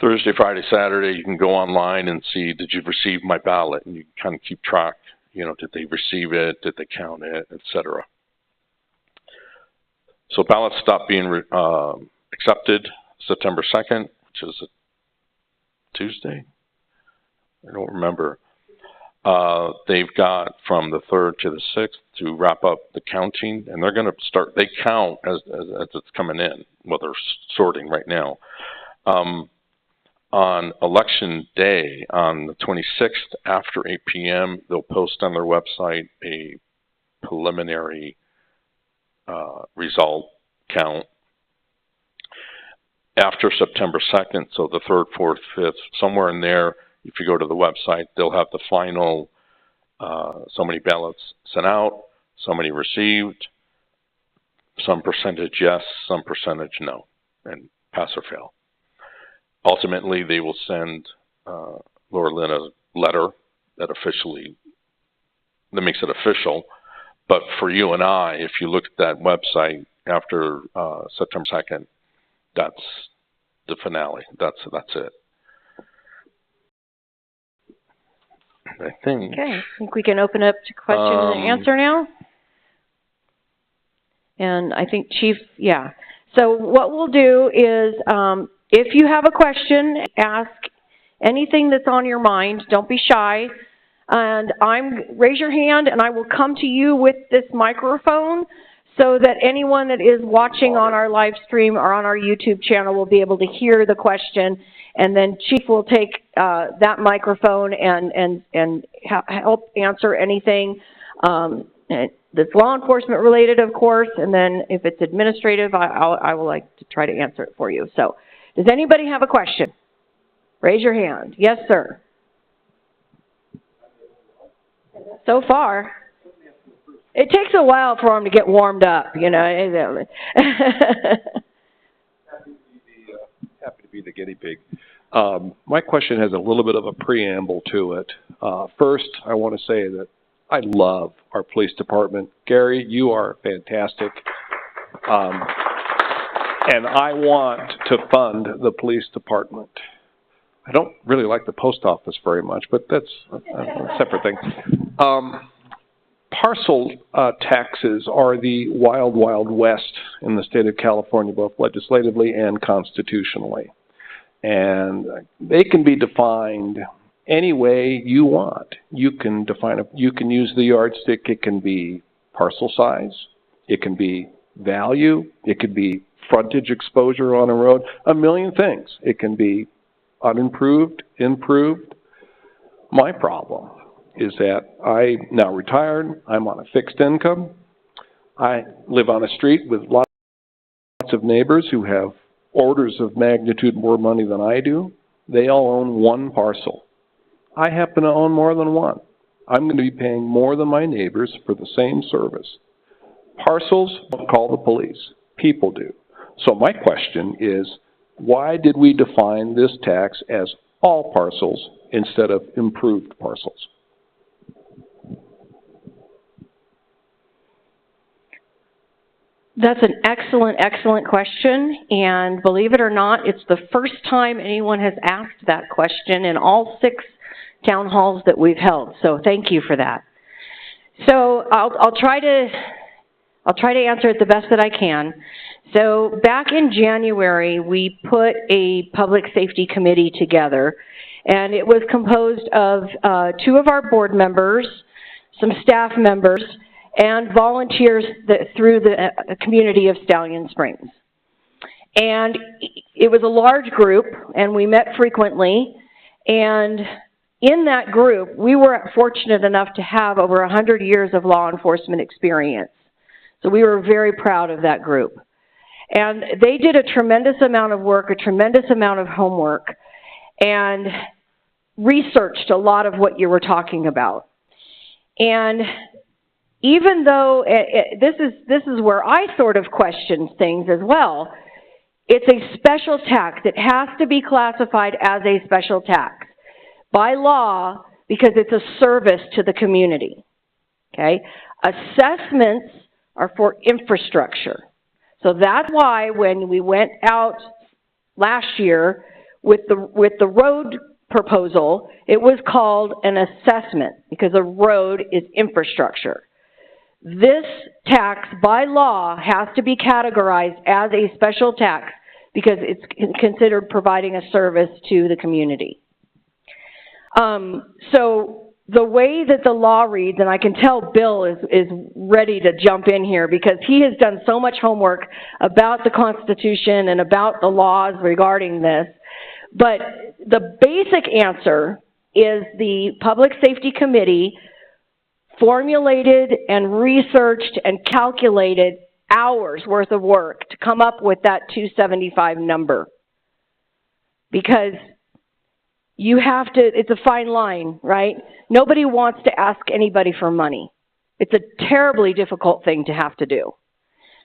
Thursday, Friday, Saturday, you can go online and see, did you receive my ballot? And you can kind of keep track, you know, did they receive it? Did they count it, et cetera? So ballots stop being accepted September 2nd, which is a Tuesday. I don't remember. They've got from the 3rd to the 6th to wrap up the counting, and they're going to start, they count as it's coming in, well, they're sorting right now. On election day, on the 26th, after 8 p.m., they'll post on their website a preliminary result count. After September 2nd, so the 3rd, 4th, 5th, somewhere in there, if you go to the website, they'll have the final, so many ballots sent out, so many received, some percentage yes, some percentage no, and pass or fail. Ultimately, they will send Laura Lynn a letter that makes it official. But for you and I, if you look at that website after September 2nd, that's the finale. That's it. I think. Okay, I think we can open up to question and answer now. And I think Chief, yeah. So what we'll do is, if you have a question, ask anything that's on your mind. Don't be shy. And raise your hand, and I will come to you with this microphone so that anyone that is watching on our live stream or on our YouTube channel will be able to hear the question. And then Chief will take that microphone and help answer anything that's law enforcement related, of course. And then if it's administrative, I will like to try to answer it for you. So does anybody have a question? Raise your hand. Yes, sir. So far. It takes a while for them to get warmed up, you know. Happy to be the guinea pig. My question has a little bit of a preamble to it. First, I want to say that I love our police department. Gary, you are fantastic. And I want to fund the police department. I don't really like the post office very much, but that's a separate thing. Parcel taxes are the wild, wild west in the state of California, both legislatively and constitutionally. And they can be defined any way you want. You can you can use the yardstick. It can be parcel size. It can be value. It could be frontage exposure on a road, a million things. It can be unimproved, improved. My problem is that I now retired. I'm on a fixed income. I live on a street with lots of neighbors who have orders of magnitude more money than I do. They all own one parcel. I happen to own more than one. I'm going to be paying more than my neighbors for the same service. Parcels don't call the police. People do. So my question is, why did we define this tax as all parcels instead of improved parcels? That's an excellent, excellent question. And believe it or not, it's the first time anyone has asked that question in all 6 town halls that we've held. So thank you for that. So I'll try to I'll try to answer it the best that I can. So back in January, we put a public safety committee together, and it was composed of 2 of our board members, some staff members, and volunteers through the community of Stallion Springs. And it was a large group, and we met frequently, and in that group, we were fortunate enough to have over 100 years of law enforcement experience. So we were very proud of that group. And they did a tremendous amount of work, a tremendous amount of homework, and researched a lot of what you were talking about. And even though this is where I sort of question things as well, it's a special tax. It has to be classified as a special tax by law because it's a service to the community. Okay? Assessments are for infrastructure. So that's why when we went out last year with the road proposal, it was called an assessment because a road is infrastructure. This tax by law has to be categorized as a special tax because it's considered providing a service to the community. So the way that the law reads, and I can tell Bill is ready to jump in here because he has done so much homework about the Constitution and about the laws regarding this, but the basic answer is the Public Safety Committee formulated and researched and calculated hours worth of work to come up with that 275 number. Because you have to, it's a fine line, right? Nobody wants to ask anybody for money. It's a terribly difficult thing to have to do.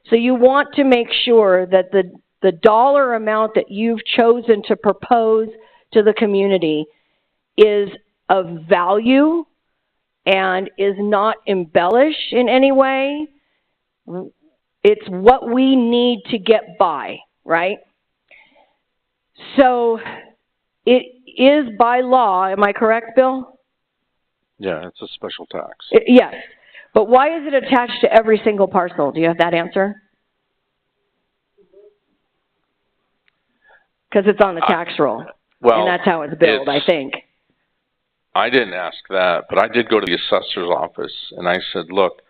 So you want to make sure that the dollar amount that you've chosen to propose to the community is of value and is not embellished in any way. It's what we need to get by, right? So it is by law, am I correct, Bill? Yeah, it's a special tax. Yes, but why is it attached to every single parcel? Do you have that answer? Because it's on the tax roll, well, and that's how it's billed, I think. I didn't ask that, but I did go to the assessor's office, and I said, look,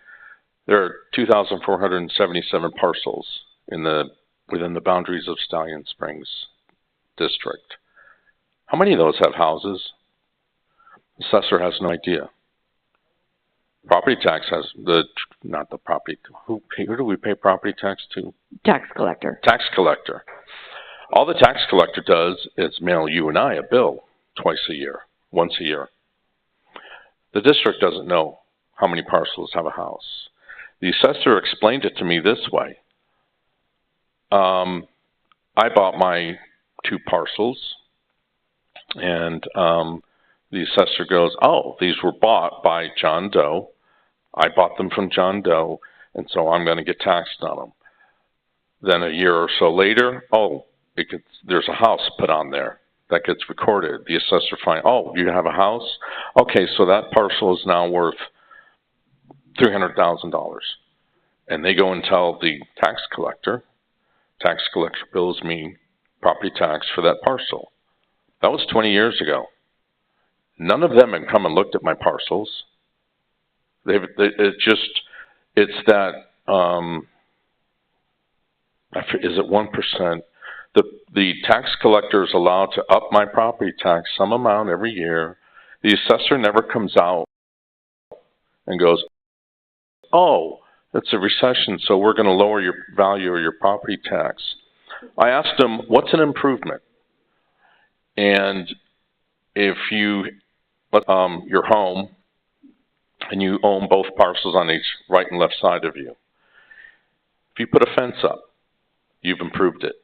there are 2,477 parcels within the boundaries of Stallion Springs District. How many of those have houses? The assessor has no idea. Property tax has not the property. Who do we pay property tax to? Tax collector. Tax collector. All the tax collector does is mail you and I a bill once a year. The district doesn't know how many parcels have a house. The assessor explained it to me this way. I bought my 2 parcels, and the assessor goes, oh, these were bought by John Doe. I bought them from John Doe, and so I'm going to get taxed on them. Then a year or so later, there's a house put on there. That gets recorded. The assessor finds, oh, you have a house? Okay, so that parcel is now worth $300,000. And they go and tell the tax collector. Tax collector bills me property tax for that parcel. That was 20 years ago. None of them had come and looked at my parcels. It's that, is it 1%? The tax collector is allowed to up my property tax some amount every year. The assessor never comes out and goes, oh, it's a recession, so we're going to lower your value of your property tax. I asked him, what's an improvement? And if you're home and you own both parcels on each right and left side of you, if you put a fence up, you've improved it.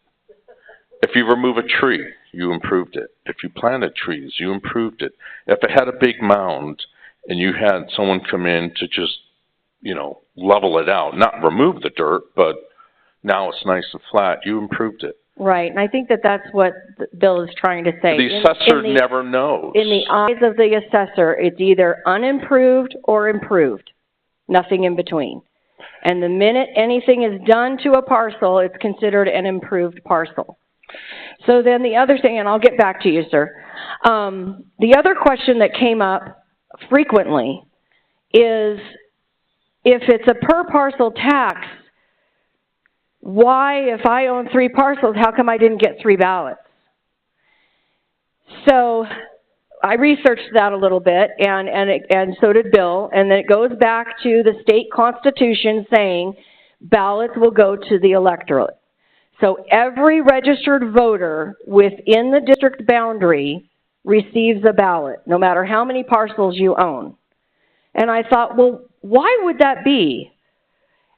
If you remove a tree, you improved it. If you planted trees, you improved it. If it had a big mound and you had someone come in to just, level it out, not remove the dirt, but now it's nice and flat, you improved it. Right, and I think that's what Bill is trying to say. The assessor never knows. In the eyes of the assessor, it's either unimproved or improved. Nothing in between. And the minute anything is done to a parcel, it's considered an improved parcel. So then the other thing, and I'll get back to you, sir. The other question that came up frequently is, if it's a per parcel tax, why, if I own 3 parcels, how come I didn't get 3 ballots? So I researched that a little bit, and so did Bill, and it goes back to the state constitution saying ballots will go to the electorate. So every registered voter within the district boundary receives a ballot, no matter how many parcels you own. And I thought, well, why would that be?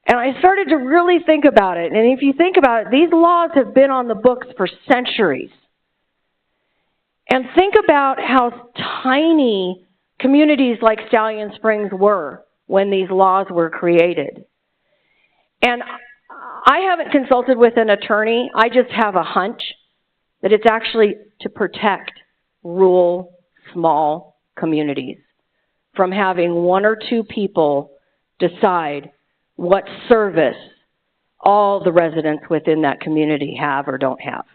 And I started to really think about it. And if you think about it, these laws have been on the books for centuries. And think about how tiny communities like Stallion Springs were when these laws were created. And I haven't consulted with an attorney. I just have a hunch that it's actually to protect rural, small communities from having 1 or 2 people decide what service all the residents within that community have or don't have.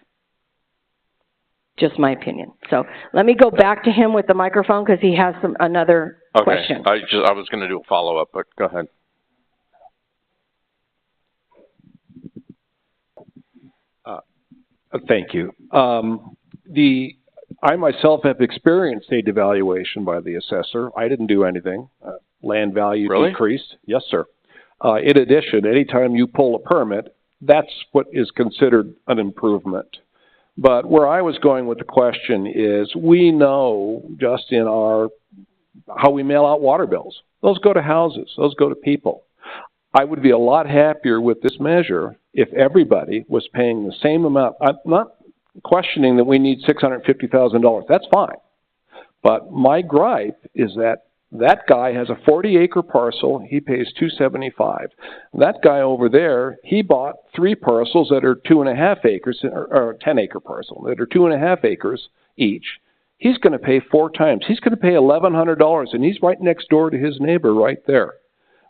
Just my opinion. So let me go back to him with the microphone because he has another question. I was going to do a follow-up, but go ahead. Thank you. I myself have experienced a devaluation by the assessor. I didn't do anything. Land value decreased. Yes, sir. In addition, anytime you pull a permit, that's what is considered an improvement. But where I was going with the question is, we know just in how we mail out water bills. Those go to houses. Those go to people. I would be a lot happier with this measure if everybody was paying the same amount. I'm not questioning that we need $650,000. That's fine. But my gripe is that that guy has a 40-acre parcel. He pays $275. That guy over there, he bought 3 parcels that are 2.5 acres, or a 10-acre parcel that are 2.5 acres each. He's going to pay 4 times. He's going to pay $1,100, and he's right next door to his neighbor right there.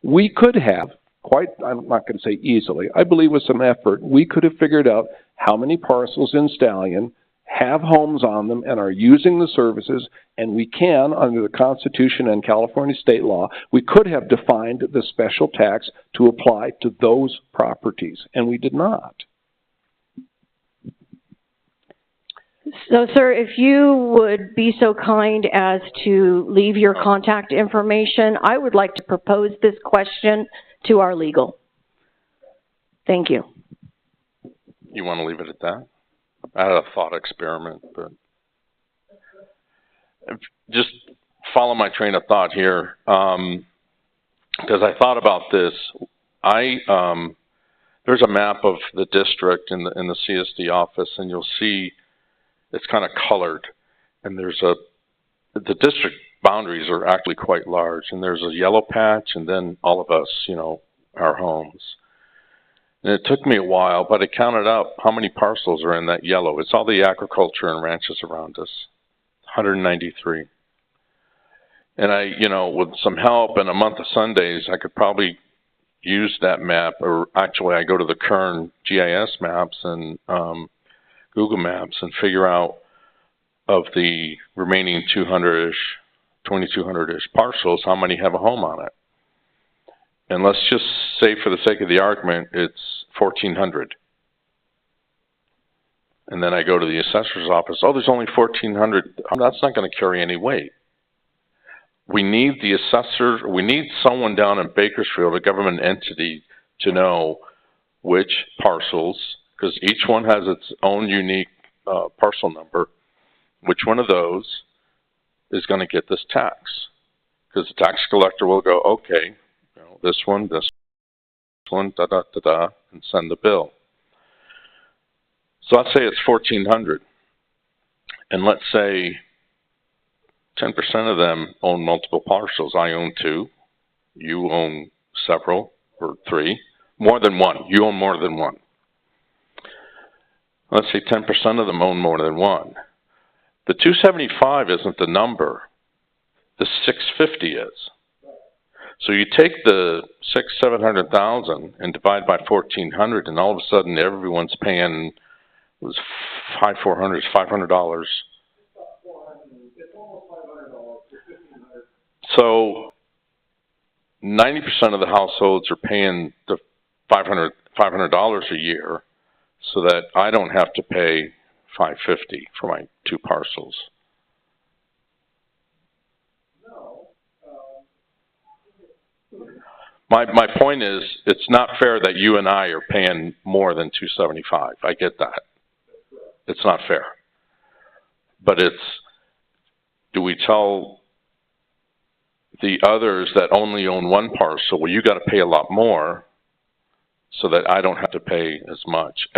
We could have, I'm not going to say easily, I believe with some effort, we could have figured out how many parcels in Stallion have homes on them and are using the services, and we can, under the Constitution and California state law, we could have defined the special tax to apply to those properties, and we did not. So, sir, if you would be so kind as to leave your contact information, I would like to propose this question to our legal. Thank you. You want to leave it at that? I had a thought experiment, but just follow my train of thought here, because I thought about this. There's a map of the district in the CSD office, and you'll see it's kind of colored, and the district boundaries are actually quite large, and there's a yellow patch, and then all of us, our homes. And it took me a while, but I counted up how many parcels are in that yellow. It's all the agriculture and ranches around us, 193. And with some help and a month of Sundays, I could probably use that map, or actually I go to the Kern GIS maps and Google Maps and figure out of the remaining 200-ish, 2,200-ish parcels, how many have a home on it. And let's just say, for the sake of the argument, it's 1,400. And then I go to the assessor's office. Oh, there's only 1,400. That's not going to carry any weight. We need the assessor. We need someone down in Bakersfield, a government entity, to know which parcels, because each one has its own unique parcel number, which one of those is going to get this tax. Because the tax collector will go, okay, this one, da-da-da-da, and send the bill. So let's say it's 1,400. And let's say 10% of them own multiple parcels. I own 2. You own several, or 3. More than 1. You own more than 1. Let's say 10% of them own more than 1. The 275 isn't the number. The 650 is. So you take the 700,000 and divide by 1,400, and all of a sudden everyone's paying $500. So 90% of the households are paying the $500 a year, so that I don't have to pay $550 for my 2 parcels. My point is, it's not fair that you and I are paying more than $275. I get that. It's not fair. But do we tell the others that only own 1 parcel, well, you got to pay a lot more, so that I don't have to pay as much?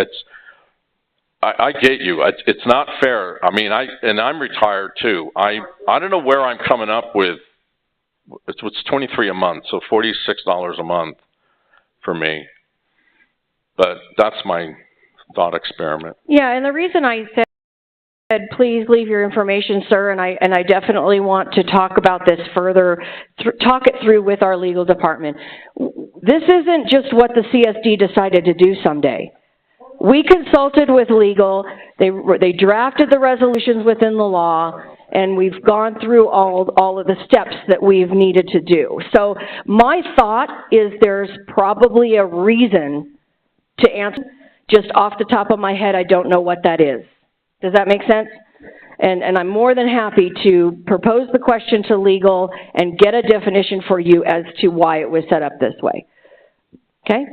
I get you. It's not fair. I mean, I'm retired too. I don't know where I'm coming up with. It's $23 a month, so $46 a month for me. But that's my thought experiment. Yeah, and the reason I said please leave your information, sir, and I definitely want to talk about this further, talk it through with our legal department. This isn't just what the CSD decided to do someday. We consulted with legal, they drafted the resolutions within the law, and we've gone through all of the steps that we've needed to do. So my thought is there's probably a reason to answer. Just off the top of my head, I don't know what that is. Does that make sense? And I'm more than happy to propose the question to legal and get a definition for you as to why it was set up this way. Okay?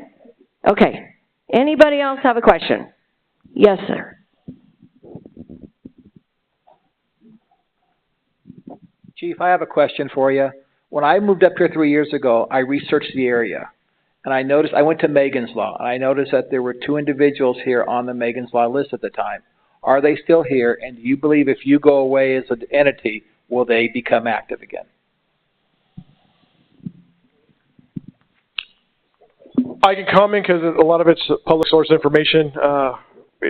Okay. Anybody else have a question? Yes, sir. Chief, I have a question for you. When I moved up here 3 years ago, I researched the area. And I noticed, I went to Megan's Law, and I noticed that there were 2 individuals here on the Megan's Law list at the time. Are they still here? And do you believe if you go away as an entity, will they become active again? I can comment because a lot of it's public source information.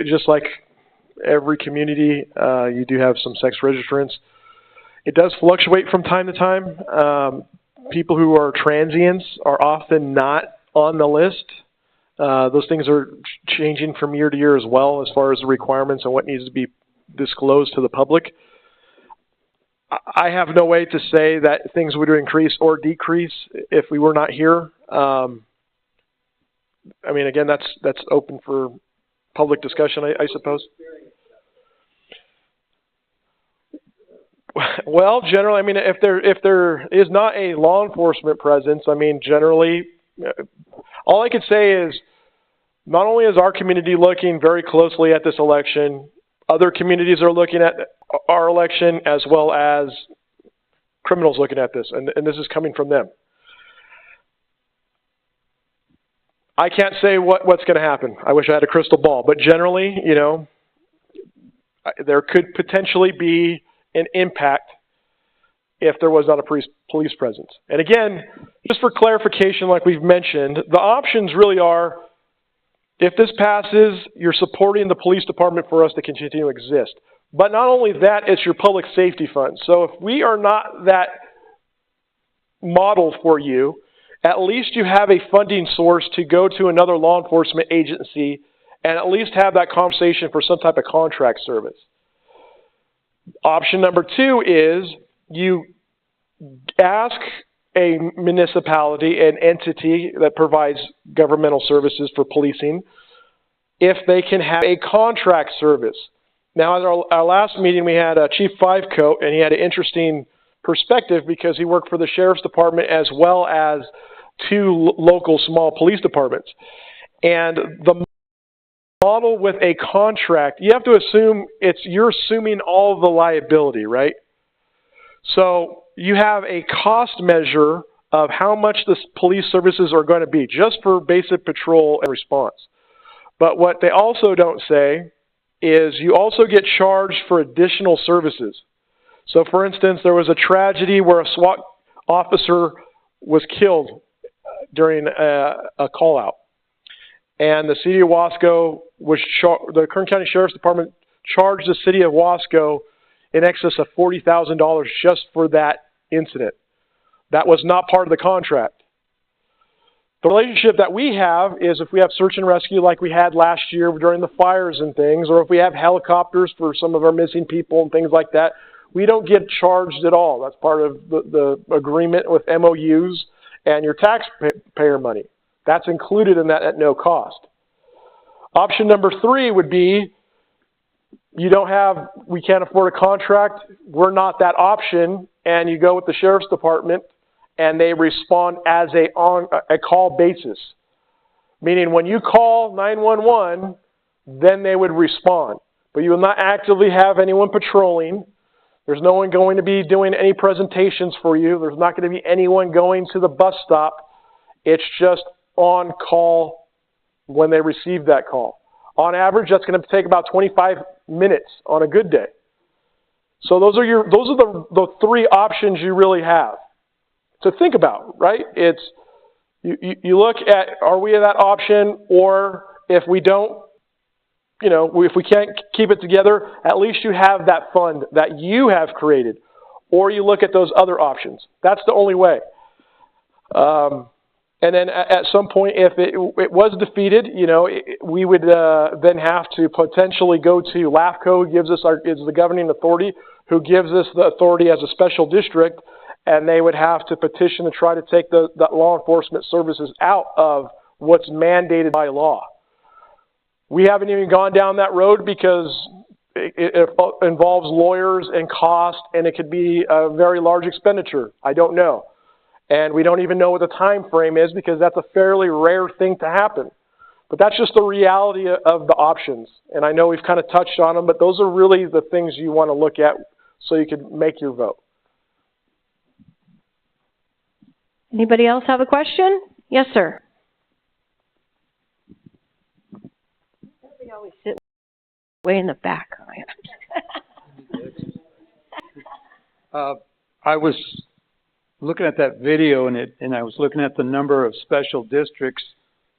Just like every community, you do have some sex registrants. It does fluctuate from time to time. People who are transients are often not on the list. Those things are changing from year to year as well, as far as the requirements and what needs to be disclosed to the public. I have no way to say that things would increase or decrease if we were not here. I mean, again, that's open for public discussion, I suppose. Well, generally, I mean, if there is not a law enforcement presence, I mean, generally, all I could say is not only is our community looking very closely at this election, other communities are looking at our election as well as criminals looking at this, and this is coming from them. I can't say what's going to happen. I wish I had a crystal ball, but generally, you know, there could potentially be an impact if there was not a police presence. And again, just for clarification, like we've mentioned, the options really are, if this passes, you're supporting the police department for us to continue to exist. But not only that, it's your public safety fund. So if we are not that model for you, at least you have a funding source to go to another law enforcement agency and at least have that conversation for some type of contract service. Option number 2 is you ask a municipality, an entity that provides governmental services for policing, if they can have a contract service. Now, at our last meeting, we had Chief Fivecoat, and he had an interesting perspective because he worked for the Sheriff's Department as well as 2 local small police departments. And the model with a contract, you have to assume you're assuming all of the liability, right? So you have a cost measure of how much the police services are going to be just for basic patrol and response. But what they also don't say is you also get charged for additional services. So for instance, there was a tragedy where a SWAT officer was killed during a call out. And the city of Wasco the Kern County Sheriff's Department charged the city of Wasco in excess of $40,000 just for that incident. That was not part of the contract. The relationship that we have is if we have search and rescue like we had last year during the fires and things, or if we have helicopters for some of our missing people and things like that, we don't get charged at all. That's part of the agreement with MOUs and your taxpayer money. That's included in that at no cost. Option number 3 would be we can't afford a contract, we're not that option, and you go with the sheriff's department and they respond as on a call basis. Meaning when you call 911, then they would respond. But you will not actively have anyone patrolling. There's no one going to be doing any presentations for you. There's not going to be anyone going to the bus stop. It's just on call when they receive that call. On average, that's going to take about 25 minutes on a good day. So those are the 3 options you really have to think about, right? It's you look at, are we at that option, or if we don't, if we can't keep it together, at least you have that fund that you have created, or you look at those other options. That's the only way. And then at some point, if it was defeated, we would then have to potentially go to LAFCO, who is the governing authority, who gives us the authority as a special district, and they would have to petition to try to take the law enforcement services out of what's mandated by law. We haven't even gone down that road because it involves lawyers and cost, and it could be a very large expenditure. I don't know. And we don't even know what the time frame is because that's a fairly rare thing to happen. But that's just the reality of the options. And I know we've kind of touched on them, but those are really the things you want to look at so you can make your vote. Anybody else have a question? Yes, sir. We always sit way in the back. I was looking at that video and I was looking at the number of special districts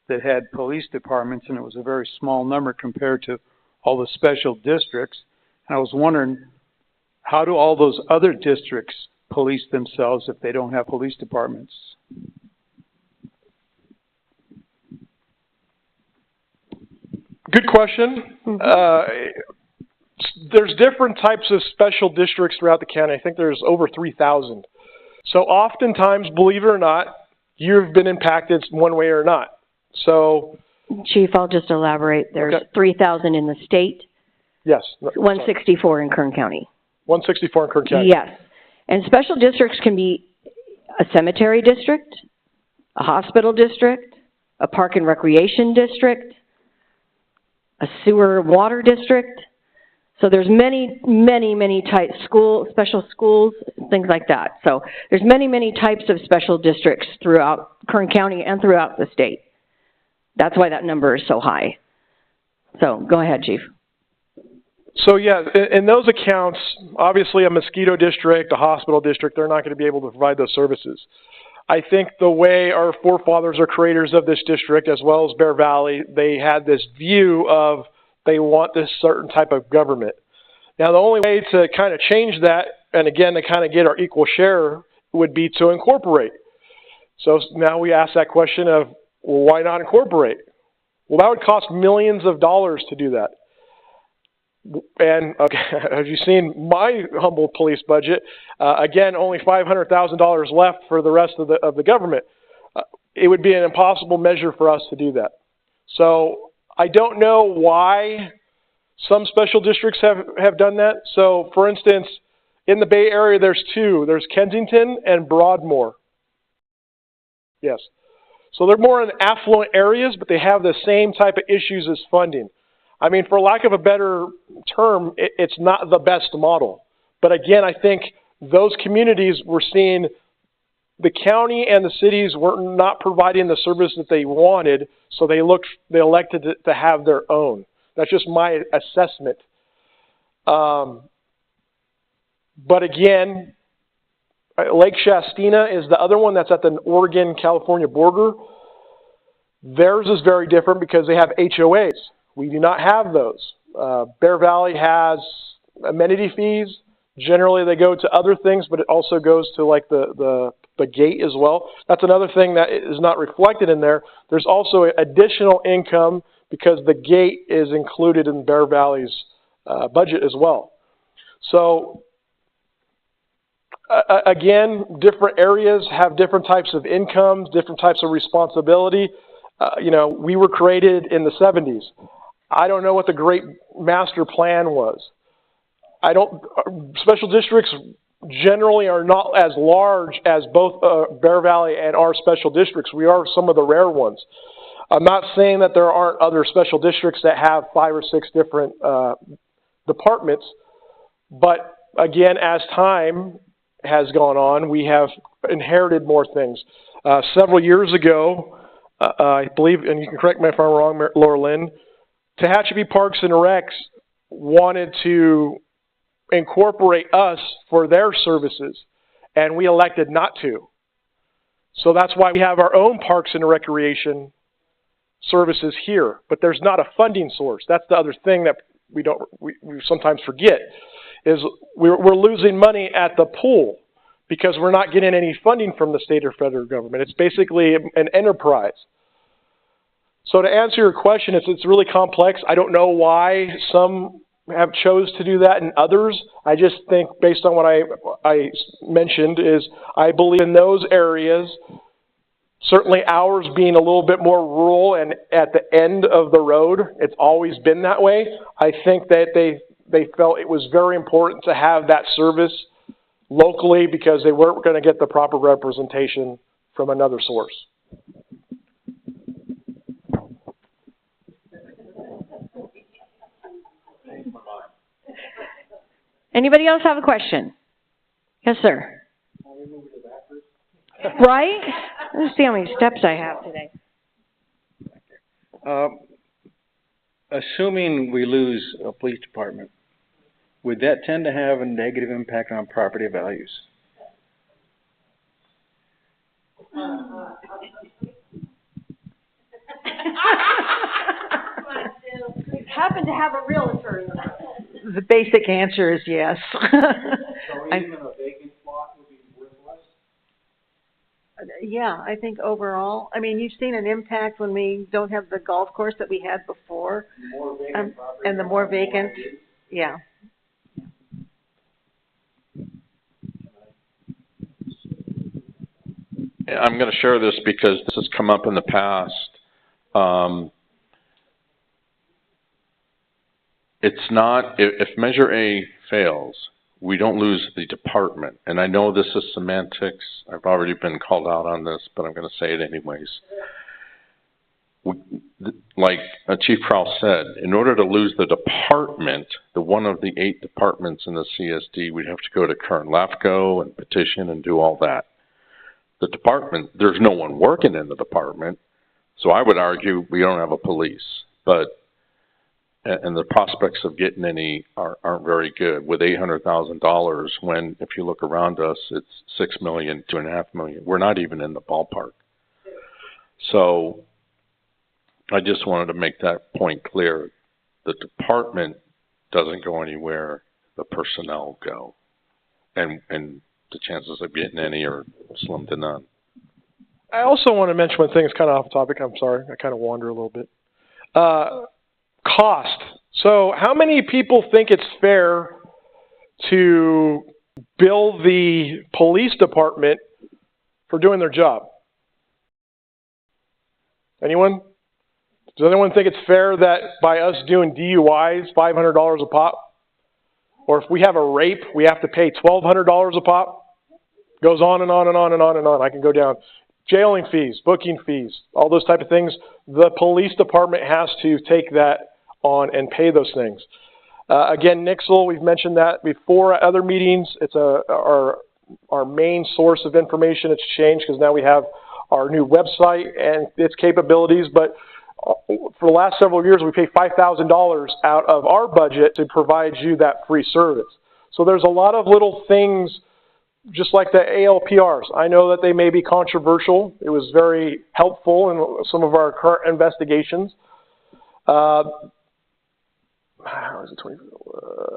that had police departments, and it was a very small number compared to all the special districts. And I was wondering, how do all those other districts police themselves if they don't have police departments? Good question. There's different types of special districts throughout the county. I think there's over 3,000. So oftentimes, believe it or not, you've been impacted one way or not. So, Chief, I'll just elaborate. There's 3,000 in the state. Yes. 164 in Kern County. 164 in Kern County. Yes. And special districts can be a cemetery district, a hospital district, a park and recreation district, a sewer and water district. So there's many, many, many types, special schools, things like that. So there's many, many types of special districts throughout Kern County and throughout the state. That's why that number is so high. So go ahead, Chief. So yeah, in those accounts, obviously a mosquito district, a hospital district, they're not going to be able to provide those services. I think the way our forefathers are creators of this district, as well as Bear Valley, they had this view of they want this certain type of government. Now, the only way to kind of change that, and again, to kind of get our equal share, would be to incorporate. So now we ask that question of, well, why not incorporate? Well, that would cost millions of dollars to do that. And have you seen my humble police budget? Again, only $500,000 left for the rest of the government. It would be an impossible measure for us to do that. So I don't know why some special districts have done that. So, for instance, in the Bay Area, there's 2. There's Kensington and Broadmoor. Yes. So they're more in affluent areas, but they have the same type of issues as funding. I mean, for lack of a better term, it's not the best model. But again, I think those communities were seeing the county and the cities were not providing the service that they wanted, so they elected to have their own. That's just my assessment. But again, Lake Shastina is the other one that's at the Oregon-California border. Theirs is very different because they have HOAs. We do not have those. Bear Valley has amenity fees. Generally, they go to other things, but it also goes to like the gate as well. That's another thing that is not reflected in there. There's also additional income because the gate is included in Bear Valley's budget as well. So again, different areas have different types of incomes, different types of responsibility. You know, we were created in the 70s. I don't know what the great master plan was. Special districts generally are not as large as both Bear Valley and our special districts. We are some of the rare ones. I'm not saying that there aren't other special districts that have 5 or 6 different departments, but again, as time has gone on, we have inherited more things. Several years ago, I believe, and you can correct me if I'm wrong, Laura Lynn, Tehachapi Parks and Recs wanted to incorporate us for their services, and we elected not to. So that's why we have our own Parks and Recreation services here, but there's not a funding source. That's the other thing that we sometimes forget, is we're losing money at the pool because we're not getting any funding from the state or federal government. It's basically an enterprise. So to answer your question, it's really complex. I don't know why some have chose to do that and others. I just think based on what I mentioned is I believe in those areas, certainly ours being a little bit more rural and at the end of the road, it's always been that way. I think that they felt it was very important to have that service locally because they weren't going to get the proper representation from another source. Anybody else have a question? Yes, sir. Right? Let's see how many steps I have today. Assuming we lose a police department, would that tend to have a negative impact on property values? We happen to have a realtor. The basic answer is yes. So even a vacant slot would be worthless? Yeah, I think overall. I mean, you've seen an impact when we don't have the golf course that we had before. More vacant and the more vacant, yeah. I'm going to share this because this has come up in the past. It's not, if Measure A fails, we don't lose the department. And I know this is semantics. I've already been called out on this, but I'm going to say it anyways. Like Chief Krause said, in order to lose the department, the one of the 8 departments in the CSD, we'd have to go to current LAFCO and petition and do all that. The department, there's no one working in the department, so I would argue we don't have a police. And the prospects of getting any aren't very good with $800,000 when, if you look around us, it's $6 million, $2.5 million. We're not even in the ballpark. So I just wanted to make that point clear. The department doesn't go anywhere. The personnel go. And the chances of getting any are slim to none. I also want to mention one thing. It's kind of off topic. I'm sorry. I kind of wander a little bit. Cost. So how many people think it's fair to bill the police department for doing their job? Anyone? Does anyone think it's fair that by us doing DUIs, $500 a pop? Or if we have a rape, we have to pay $1,200 a pop? Goes on and on and on and on and on. I can go down. Jailing fees, booking fees, all those type of things. The police department has to take that on and pay those things. Again, Nixle, we've mentioned that before at other meetings. It's our main source of information. It's changed because now we have our new website and its capabilities. But for the last several years, we pay $5,000 out of our budget to provide you that free service. So there's a lot of little things, just like the ALPRs. I know that they may be controversial. It was very helpful in some of our current investigations. now? Is it 20?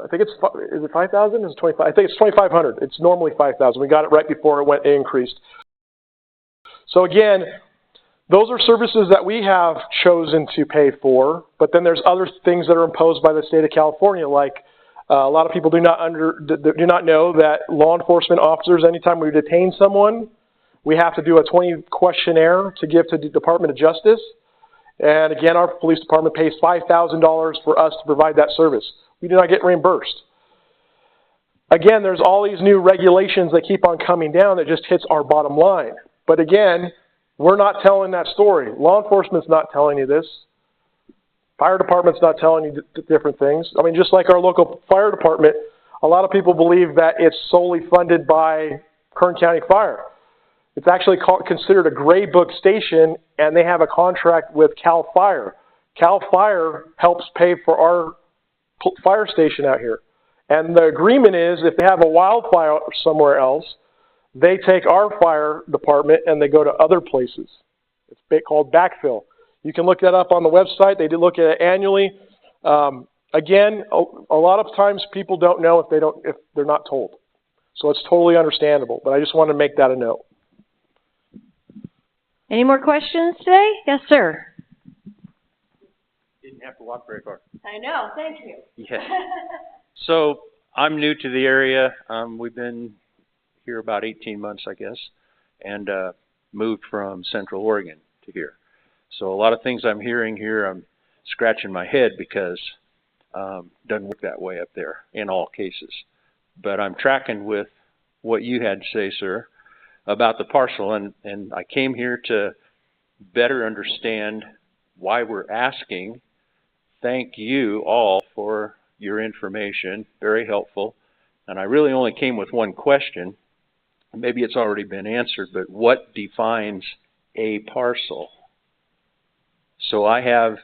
I think it's, is it 5,000? Is it 25? I think it's 2,500. It's normally 5,000. We got it right before it increased. So again, those are services that we have chosen to pay for, but then there's other things that are imposed by the state of California, like a lot of people do not know that law enforcement officers, anytime we detain someone, we have to do a 20 questionnaire to give to the Department of Justice. And again, our police department pays $5,000 for us to provide that service. We do not get reimbursed. Again, there's all these new regulations that keep on coming down that just hits our bottom line. But again, we're not telling that story. Law enforcement's not telling you this. Fire department's not telling you different things. I mean, just like our local fire department, a lot of people believe that it's solely funded by Kern County Fire. It's actually considered a gray book station, and they have a contract with CAL FIRE. CAL FIRE helps pay for our fire station out here. And the agreement is if they have a wildfire somewhere else, they take our fire department and they go to other places. It's called backfill. You can look that up on the website. They do look at it annually. Again, a lot of times people don't know if they're not told. So it's totally understandable. But I just wanted to make that a note. Any more questions today? Yes, sir. Didn't have to walk very far. I know. Thank you. Yeah. So I'm new to the area. We've been here about 18 months, I guess, and moved from Central Oregon to here. So a lot of things I'm hearing here, I'm scratching my head because it doesn't work that way up there in all cases. But I'm tracking with what you had to say, sir, about the parcel, and I came here to better understand why we're asking. Thank you all for your information, very helpful. And I really only came with one question. Maybe it's already been answered, but what defines a parcel? So I have,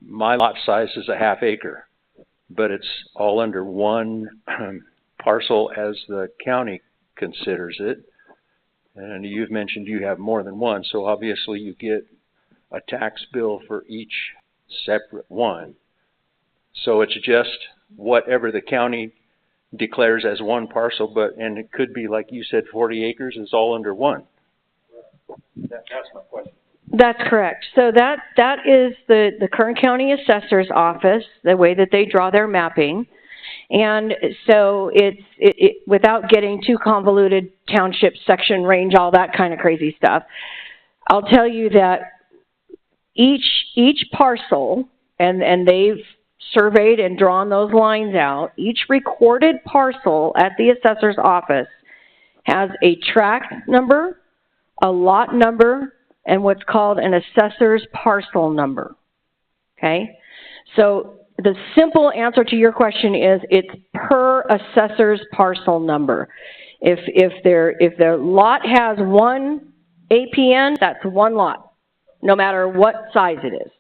my lot size is a half acre, but it's all under one parcel as the county considers it. And you've mentioned you have more than one, so obviously you get a tax bill for each separate one. So it's just whatever the county declares as one parcel, and it could be, like you said, 40 acres is all under one. That's my question. That's correct. So that is the Kern County Assessor's Office, the way that they draw their mapping. And so it's without getting too convoluted, township, section, range, all that kind of crazy stuff. I'll tell you that each parcel, and they've surveyed and drawn those lines out, each recorded parcel at the assessor's office has a tract number, a lot number, and what's called an assessor's parcel number. Okay? So the simple answer to your question is it's per assessor's parcel number. If their lot has one APN, that's one lot, no matter what size it is.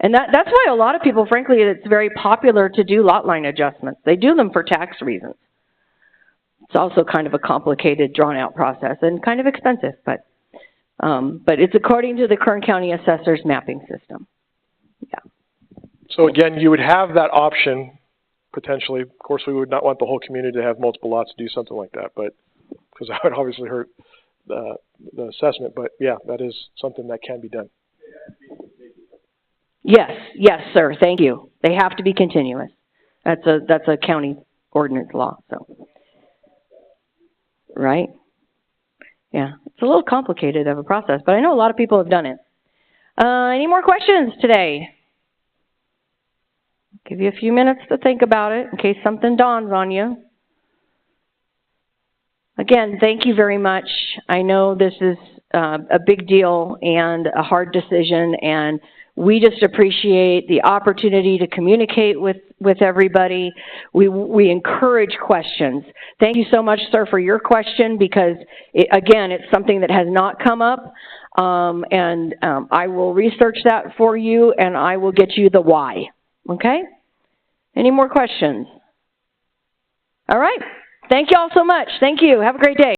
And that's why a lot of people, frankly, it's very popular to do lot line adjustments. They do them for tax reasons. It's also kind of a complicated, drawn-out process and kind of expensive, but it's according to the Kern County Assessor's mapping system. Yeah. So again, you would have that option potentially. Of course, we would not want the whole community to have multiple lots to do something like that, but because that would obviously hurt the assessment. But yeah, that is something that can be done. Yes, sir. Thank you. They have to be continuous. That's a county ordinance law. So, right? Yeah, it's a little complicated of a process, but I know a lot of people have done it. Any more questions today? Give you a few minutes to think about it in case something dawns on you. Again, thank you very much. I know this is a big deal and a hard decision, and we just appreciate the opportunity to communicate with everybody. We encourage questions. Thank you so much, sir, for your question, because, again, it's something that has not come up. I will research that for you, and I will get you the why. Okay? Any more questions? All right. Thank you all so much. Thank you. Have a great day.